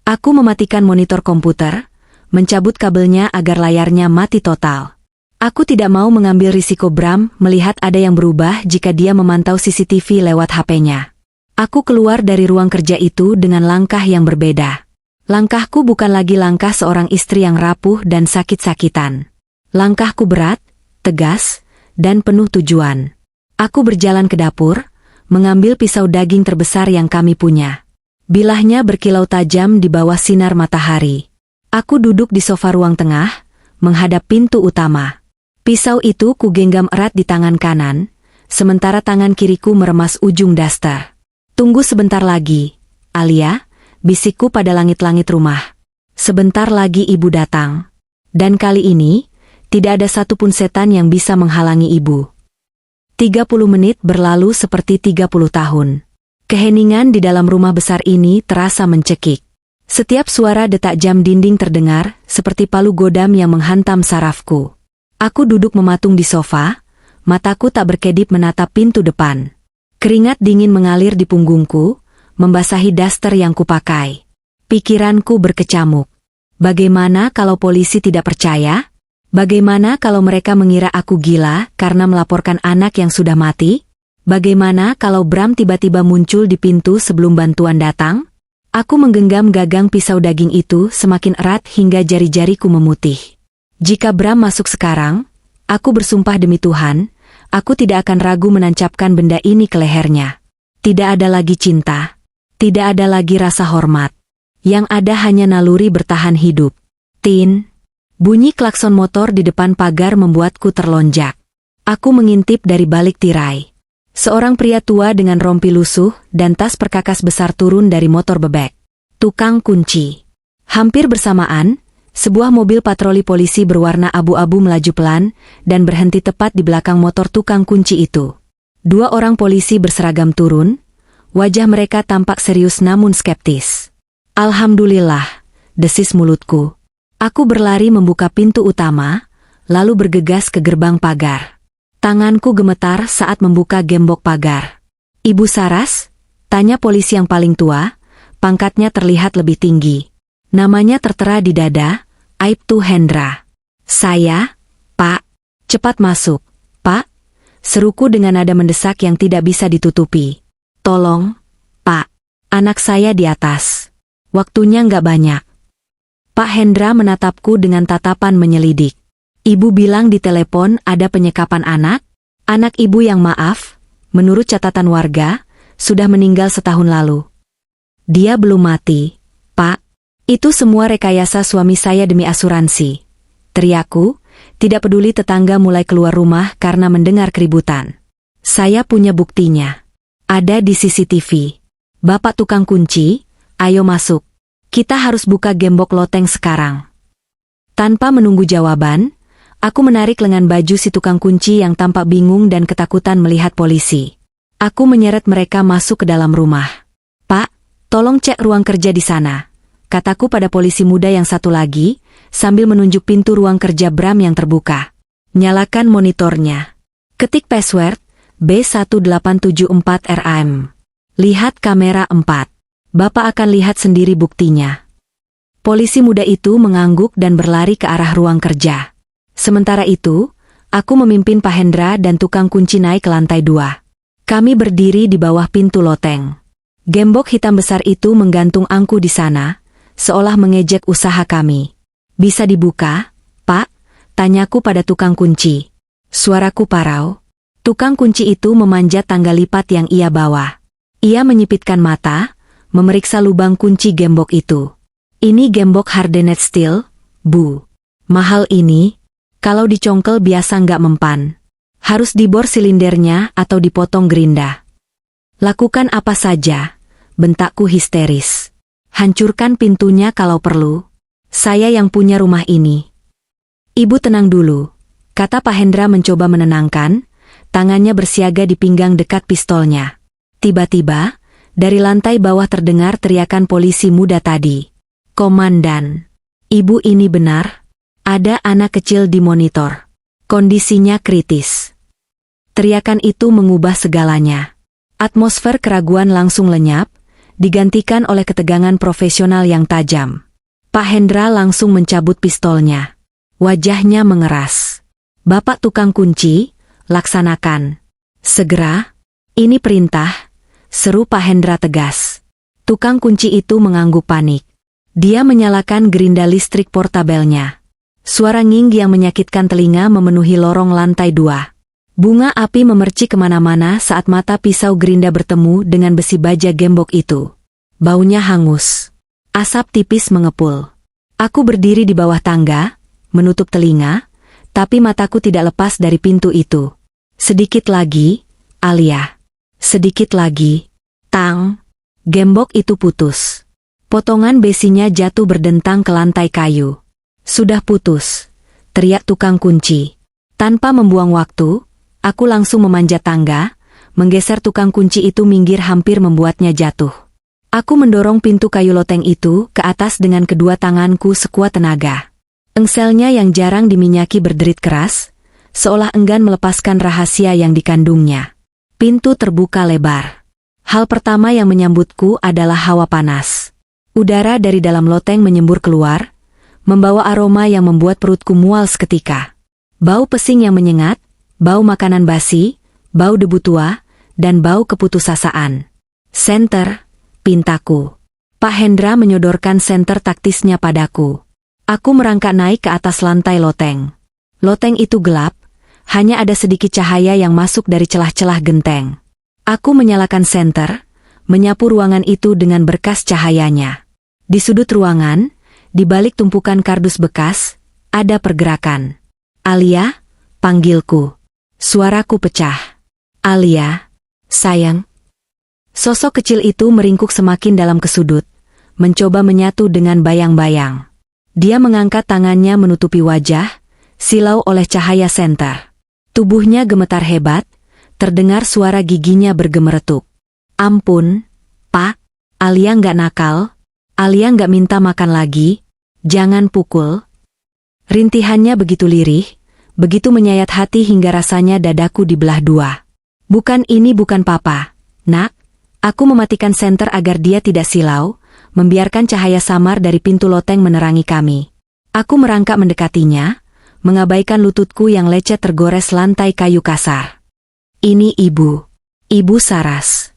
Aku mematikan monitor komputer, mencabut kabelnya agar layarnya mati total. Aku tidak mau mengambil risiko Bram melihat ada yang berubah jika dia memantau CCTV lewat HP-nya. Aku keluar dari ruang kerja itu dengan langkah yang berbeda. Langkahku bukan lagi langkah seorang istri yang rapuh dan sakit-sakitan. Langkahku berat, tegas, dan penuh tujuan. Aku berjalan ke dapur, mengambil pisau daging terbesar yang kami punya. Bilahnya berkilau tajam di bawah sinar matahari. Aku duduk di sofa ruang tengah, menghadap pintu utama. Pisau itu kugenggam erat di tangan kanan, sementara tangan kiriku meremas ujung daster. Tunggu sebentar lagi, Alia, bisikku pada langit-langit rumah. Sebentar lagi ibu datang. Dan kali ini, tidak ada satupun setan yang bisa menghalangi ibu. 30 menit berlalu seperti 30 tahun. Keheningan di dalam rumah besar ini terasa mencekik. Setiap suara detak jam dinding terdengar, seperti palu godam yang menghantam sarafku. Aku duduk mematung di sofa, mataku tak berkedip menatap pintu depan. Keringat dingin mengalir di punggungku, membasahi daster yang kupakai. Pikiranku berkecamuk. Bagaimana kalau polisi tidak percaya? Bagaimana kalau mereka mengira aku gila karena melaporkan anak yang sudah mati? Bagaimana kalau Bram tiba-tiba muncul di pintu sebelum bantuan datang? Aku menggenggam gagang pisau daging itu semakin erat hingga jari-jariku memutih. Jika Bram masuk sekarang, aku bersumpah demi Tuhan, aku tidak akan ragu menancapkan benda ini ke lehernya. Tidak ada lagi cinta. Tidak ada lagi rasa hormat. Yang ada hanya naluri bertahan hidup. Tin. Bunyi klakson motor di depan pagar membuatku terlonjak. Aku mengintip dari balik tirai. Seorang pria tua dengan rompi lusuh dan tas perkakas besar turun dari motor bebek. Tukang kunci. Hampir bersamaan, sebuah mobil patroli polisi berwarna abu-abu melaju pelan dan berhenti tepat di belakang motor tukang kunci itu. 2 orang polisi berseragam turun, wajah mereka tampak serius namun skeptis. Alhamdulillah, desis mulutku. Aku berlari membuka pintu utama, lalu bergegas ke gerbang pagar. Tanganku gemetar saat membuka gembok pagar. Ibu Saras? Tanya polisi yang paling tua, pangkatnya terlihat lebih tinggi. Namanya tertera di dada, Aibtu Hendra. Saya, Pak. Cepat masuk, Pak. Seruku dengan nada mendesak yang tidak bisa ditutupi. Tolong, Pak. Anak saya di atas. Waktunya nggak banyak. Pak Hendra menatapku dengan tatapan menyelidik. Ibu bilang di telepon ada penyekapan anak? Anak ibu yang maaf, menurut catatan warga, sudah meninggal setahun lalu. Dia belum mati, Pak. Itu semua rekayasa suami saya demi asuransi. Teriakku, tidak peduli tetangga mulai keluar rumah karena mendengar keributan. Saya punya buktinya. Ada di CCTV. Bapak tukang kunci, ayo masuk. Kita harus buka gembok loteng sekarang. Tanpa menunggu jawaban, aku menarik lengan baju si tukang kunci yang tampak bingung dan ketakutan melihat polisi. Aku menyeret mereka masuk ke dalam rumah. Pak, tolong cek ruang kerja di sana, kataku pada polisi muda yang satu lagi, sambil menunjuk pintu ruang kerja Bram yang terbuka. Nyalakan monitornya. Ketik password, B1874RAM. Lihat kamera 4. Bapak akan lihat sendiri buktinya. Polisi muda itu mengangguk dan berlari ke arah ruang kerja. Sementara itu, aku memimpin Pak Hendra dan tukang kunci naik ke lantai 2. Kami berdiri di bawah pintu loteng. Gembok hitam besar itu menggantung angku di sana, seolah mengejek usaha kami. Bisa dibuka, Pak? Tanyaku pada tukang kunci. Suaraku parau. Tukang kunci itu memanjat tangga lipat yang ia bawa. Ia menyipitkan mata, memeriksa lubang kunci gembok itu. Ini gembok hardened steel, Bu. Mahal ini. Kalau dicongkel biasa nggak mempan. Harus dibor silindernya atau dipotong gerinda. Lakukan apa saja, bentakku histeris. Hancurkan pintunya kalau perlu. Saya yang punya rumah ini. Ibu tenang dulu, kata Pak Hendra mencoba menenangkan, tangannya bersiaga di pinggang dekat pistolnya. Tiba-tiba, dari lantai bawah terdengar teriakan polisi muda tadi. Komandan, Ibu ini benar? Ada anak kecil di monitor. Kondisinya kritis. Teriakan itu mengubah segalanya. Atmosfer keraguan langsung lenyap, digantikan oleh ketegangan profesional yang tajam. Pak Hendra langsung mencabut pistolnya. Wajahnya mengeras. Bapak tukang kunci, laksanakan. Segera. Ini perintah, seru Pak Hendra tegas. Tukang kunci itu mengangguk panik. Dia menyalakan gerinda listrik portabelnya. Suara nging yang menyakitkan telinga memenuhi lorong lantai 2. Bunga api memercik kemana-mana saat mata pisau gerinda bertemu dengan besi baja gembok itu. Baunya hangus. Asap tipis mengepul. Aku berdiri di bawah tangga, menutup telinga, tapi mataku tidak lepas dari pintu itu. Sedikit lagi, Alia. Sedikit lagi. Tang. Gembok itu putus. Potongan besinya jatuh berdentang ke lantai kayu. Sudah putus, teriak tukang kunci. Tanpa membuang waktu, aku langsung memanjat tangga, menggeser tukang kunci itu minggir hampir membuatnya jatuh. Aku mendorong pintu kayu loteng itu ke atas dengan kedua tanganku sekuat tenaga. Engselnya yang jarang diminyaki berderit keras, seolah enggan melepaskan rahasia yang dikandungnya. Pintu terbuka lebar. Hal pertama yang menyambutku adalah hawa panas. Udara dari dalam loteng menyembur keluar, membawa aroma yang membuat perutku mual seketika. Bau pesing yang menyengat, bau makanan basi, bau debu tua, dan bau keputusasaan. Senter, pintaku. Pak Hendra menyodorkan senter taktisnya padaku. Aku merangkak naik ke atas lantai loteng. Loteng itu gelap, hanya ada sedikit cahaya yang masuk dari celah-celah genteng. Aku menyalakan senter, menyapu ruangan itu dengan berkas cahayanya. Di sudut ruangan, di balik tumpukan kardus bekas, ada pergerakan. Alia, panggilku. Suaraku pecah. Alia, sayang. Sosok kecil itu meringkuk semakin dalam ke sudut, mencoba menyatu dengan bayang-bayang. Dia mengangkat tangannya menutupi wajah, silau oleh cahaya senter. Tubuhnya gemetar hebat, terdengar suara giginya bergemeretuk. Ampun, Pak, Alia nggak nakal, Alia nggak minta makan lagi, jangan pukul. Rintihannya begitu lirih, begitu menyayat hati hingga rasanya dadaku dibelah dua. Bukan ini bukan papa, nak. Aku mematikan senter agar dia tidak silau, membiarkan cahaya samar dari pintu loteng menerangi kami. Aku merangkak mendekatinya, mengabaikan lututku yang lecet tergores lantai kayu kasar. Ini ibu. Ibu Saras.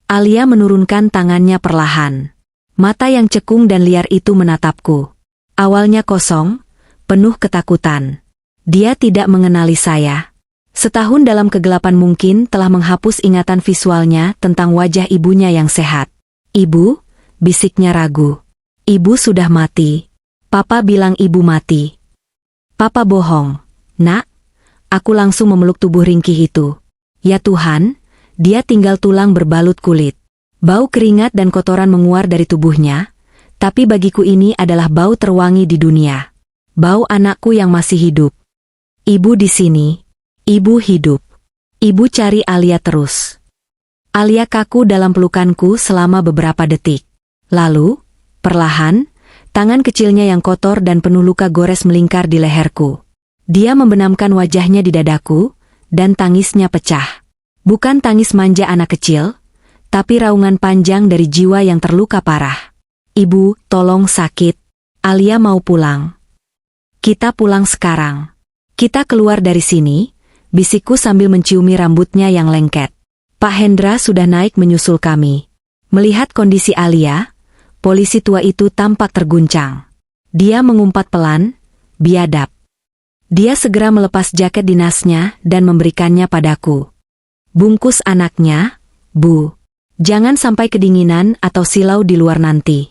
Alia menurunkan tangannya perlahan. Mata yang cekung dan liar itu menatapku. Awalnya kosong, penuh ketakutan. Dia tidak mengenali saya. Setahun dalam kegelapan mungkin telah menghapus ingatan visualnya tentang wajah ibunya yang sehat. Ibu, bisiknya ragu. Ibu sudah mati. Papa bilang ibu mati. Papa bohong. Nak, aku langsung memeluk tubuh ringkih itu. Ya Tuhan, dia tinggal tulang berbalut kulit. Bau keringat dan kotoran menguar dari tubuhnya, tapi bagiku ini adalah bau terwangi di dunia. Bau anakku yang masih hidup. Ibu di sini. Ibu hidup. Ibu cari Alia terus. Alia kaku dalam pelukanku selama beberapa detik. Lalu, perlahan, tangan kecilnya yang kotor dan penuh luka gores melingkar di leherku. Dia membenamkan wajahnya di dadaku, dan tangisnya pecah. Bukan tangis manja anak kecil, tapi raungan panjang dari jiwa yang terluka parah. Ibu, tolong sakit. Alia mau pulang. Kita pulang sekarang. Kita keluar dari sini. Bisikku sambil menciumi rambutnya yang lengket. Pak Hendra sudah naik menyusul kami. Melihat kondisi Alia, polisi tua itu tampak terguncang. Dia mengumpat pelan, biadab. Dia segera melepas jaket dinasnya dan memberikannya padaku. Bungkus anaknya, Bu. Jangan sampai kedinginan atau silau di luar nanti.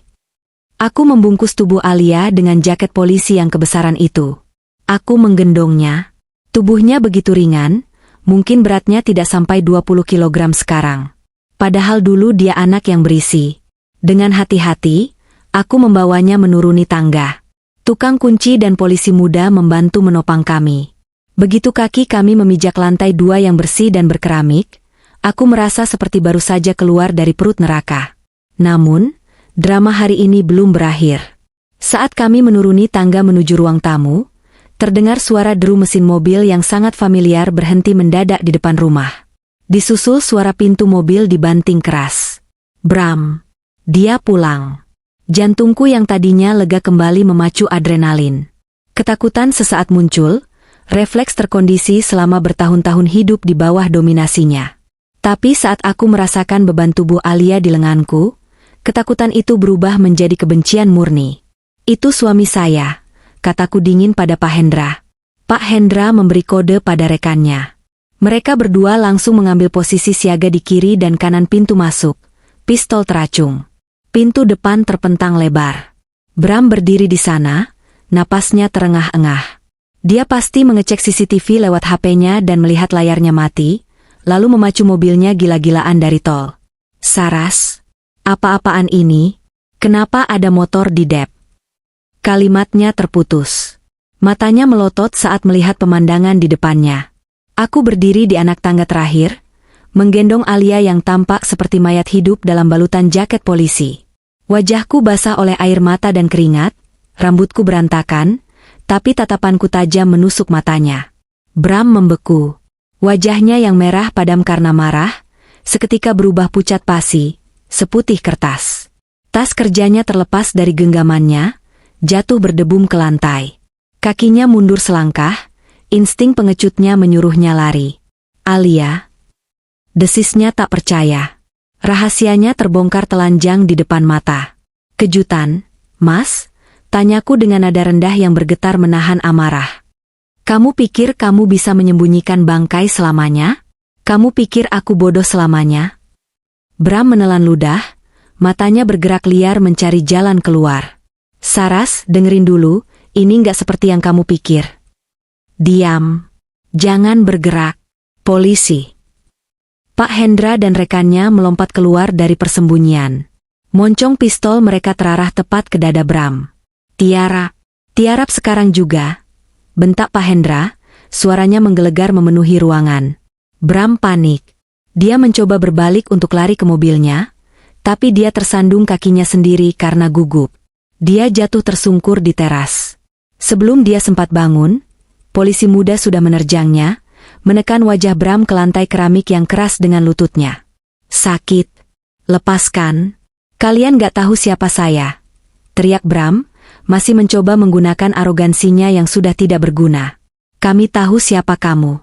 Aku membungkus tubuh Alia dengan jaket polisi yang kebesaran itu. Aku menggendongnya. Tubuhnya begitu ringan, mungkin beratnya tidak sampai 20 kilogram sekarang. Padahal dulu dia anak yang berisi. Dengan hati-hati, aku membawanya menuruni tangga. Tukang kunci dan polisi muda membantu menopang kami. Begitu kaki kami memijak lantai 2 yang bersih dan berkeramik, aku merasa seperti baru saja keluar dari perut neraka. Namun, drama hari ini belum berakhir. Saat kami menuruni tangga menuju ruang tamu, terdengar suara deru mesin mobil yang sangat familiar berhenti mendadak di depan rumah. Disusul suara pintu mobil dibanting keras. Bram. Dia pulang. Jantungku yang tadinya lega kembali memacu adrenalin. Ketakutan sesaat muncul, refleks terkondisi selama bertahun-tahun hidup di bawah dominasinya. Tapi saat aku merasakan beban tubuh Alia di lenganku, ketakutan itu berubah menjadi kebencian murni. Itu suami saya, kataku dingin pada Pak Hendra. Pak Hendra memberi kode pada rekannya. Mereka berdua langsung mengambil posisi siaga di kiri dan kanan pintu masuk, pistol teracung. Pintu depan terpentang lebar. Bram berdiri di sana, napasnya terengah-engah. Dia pasti mengecek CCTV lewat HP-nya dan melihat layarnya mati, lalu memacu mobilnya gila-gilaan dari tol. Saras, apa-apaan ini? Kenapa ada motor di dep? Kalimatnya terputus. Matanya melotot saat melihat pemandangan di depannya. Aku berdiri di anak tangga terakhir, menggendong Alia yang tampak seperti mayat hidup dalam balutan jaket polisi. Wajahku basah oleh air mata dan keringat, rambutku berantakan, tapi tatapanku tajam menusuk matanya. Bram membeku. Wajahnya yang merah padam karena marah, seketika berubah pucat pasi, seputih kertas. Tas kerjanya terlepas dari genggamannya, jatuh berdebum ke lantai. Kakinya mundur selangkah, insting pengecutnya menyuruhnya lari. Alia. Desisnya tak percaya. Rahasianya terbongkar telanjang di depan mata. Kejutan, Mas? Tanyaku dengan nada rendah yang bergetar menahan amarah. Kamu pikir kamu bisa menyembunyikan bangkai selamanya? Kamu pikir aku bodoh selamanya? Bram menelan ludah, matanya bergerak liar mencari jalan keluar. Saras, dengerin dulu, ini nggak seperti yang kamu pikir. Diam. Jangan bergerak. Polisi. Pak Hendra dan rekannya melompat keluar dari persembunyian. Moncong pistol mereka terarah tepat ke dada Bram. Tiarap sekarang juga. Bentak Pak Hendra, suaranya menggelegar memenuhi ruangan. Bram panik. Dia mencoba berbalik untuk lari ke mobilnya, tapi dia tersandung kakinya sendiri karena gugup. Dia jatuh tersungkur di teras. Sebelum dia sempat bangun, polisi muda sudah menerjangnya, menekan wajah Bram ke lantai keramik yang keras dengan lututnya. Sakit. Lepaskan. Kalian gak tahu siapa saya. Teriak Bram, masih mencoba menggunakan arogansinya yang sudah tidak berguna. Kami tahu siapa kamu.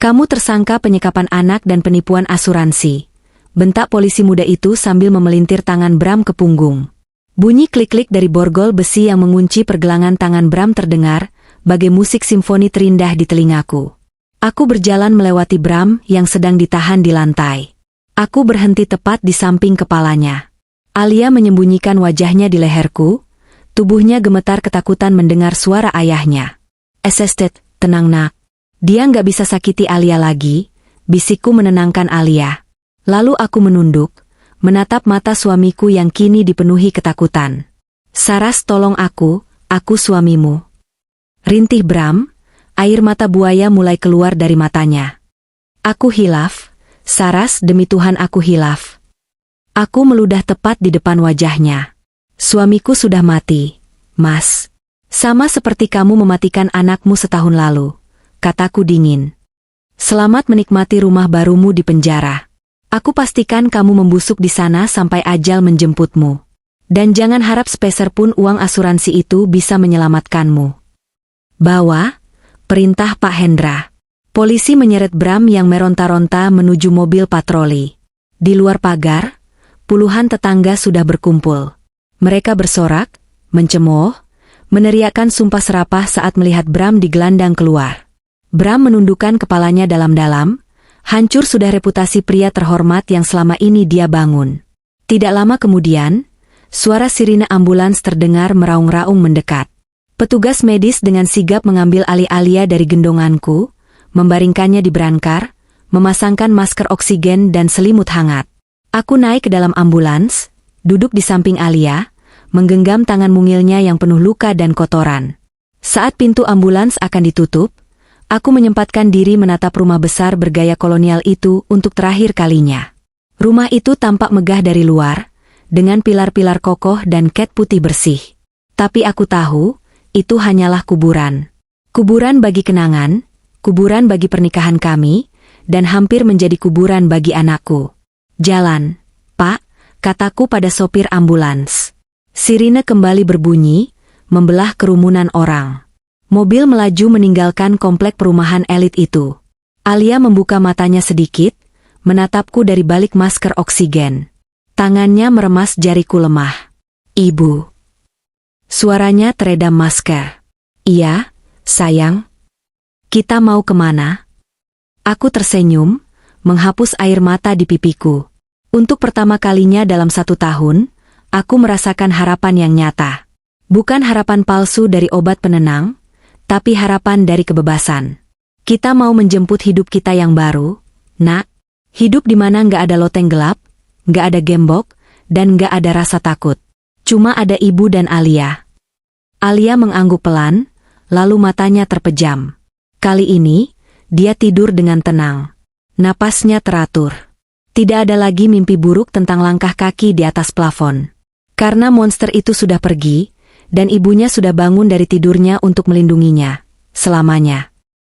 Kamu tersangka penyekapan anak dan penipuan asuransi. Bentak polisi muda itu sambil memelintir tangan Bram ke punggung. Bunyi klik-klik dari borgol besi yang mengunci pergelangan tangan Bram terdengar, bagai musik simfoni terindah di telingaku. Aku berjalan melewati Bram yang sedang ditahan di lantai. Aku berhenti tepat di samping kepalanya. Alia menyembunyikan wajahnya di leherku, tubuhnya gemetar ketakutan mendengar suara ayahnya. Esestet, tenang nak. Dia nggak bisa sakiti Alia lagi, bisikku menenangkan Alia. Lalu aku menunduk, menatap mata suamiku yang kini dipenuhi ketakutan. Saras, tolong aku suamimu. Rintih Bram, air mata buaya mulai keluar dari matanya. Aku hilaf, Saras, demi Tuhan aku hilaf. Aku meludah tepat di depan wajahnya. Suamiku sudah mati, Mas. Sama seperti kamu mematikan anakmu setahun lalu, kataku dingin. Selamat menikmati rumah barumu di penjara. Aku pastikan kamu membusuk di sana sampai ajal menjemputmu. Dan jangan harap sepeser pun uang asuransi itu bisa menyelamatkanmu. Bawa, perintah Pak Hendra. Polisi menyeret Bram yang meronta-ronta menuju mobil patroli. Di luar pagar, puluhan tetangga sudah berkumpul. Mereka bersorak, mencemooh, meneriakkan sumpah serapah saat melihat Bram digelandang keluar. Bram menundukkan kepalanya dalam-dalam, hancur sudah reputasi pria terhormat yang selama ini dia bangun. Tidak lama kemudian, suara sirine ambulans terdengar meraung-raung mendekat. Petugas medis dengan sigap mengambil alih Alia dari gendonganku, membaringkannya di brankar, memasangkan masker oksigen dan selimut hangat. Aku naik ke dalam ambulans, duduk di samping Alia, menggenggam tangan mungilnya yang penuh luka dan kotoran. Saat pintu ambulans akan ditutup, aku menyempatkan diri menatap rumah besar bergaya kolonial itu untuk terakhir kalinya. Rumah itu tampak megah dari luar, dengan pilar-pilar kokoh dan cat putih bersih. Tapi aku tahu, itu hanyalah kuburan. Kuburan bagi kenangan, kuburan bagi pernikahan kami, dan hampir menjadi kuburan bagi anakku. Jalan, Pak, kataku pada sopir ambulans. Sirine kembali berbunyi, membelah kerumunan orang. Mobil melaju meninggalkan komplek perumahan elit itu. Alia membuka matanya sedikit, menatapku dari balik masker oksigen. Tangannya meremas jariku lemah. Ibu. Suaranya teredam masker. Iya, sayang. Kita mau kemana? Aku tersenyum, menghapus air mata di pipiku. Untuk pertama kalinya dalam 1 tahun, aku merasakan harapan yang nyata. Bukan harapan palsu dari obat penenang, tapi harapan dari kebebasan. Kita mau menjemput hidup kita yang baru, Nak. Hidup di mana nggak ada loteng gelap, nggak ada gembok, dan nggak ada rasa takut. Cuma ada ibu dan Alia. Alia mengangguk pelan, lalu matanya terpejam. Kali ini, dia tidur dengan tenang. Napasnya teratur. Tidak ada lagi mimpi buruk tentang langkah kaki di atas plafon. Karena monster itu sudah pergi, dan ibunya sudah bangun dari tidurnya untuk melindunginya. Selamanya.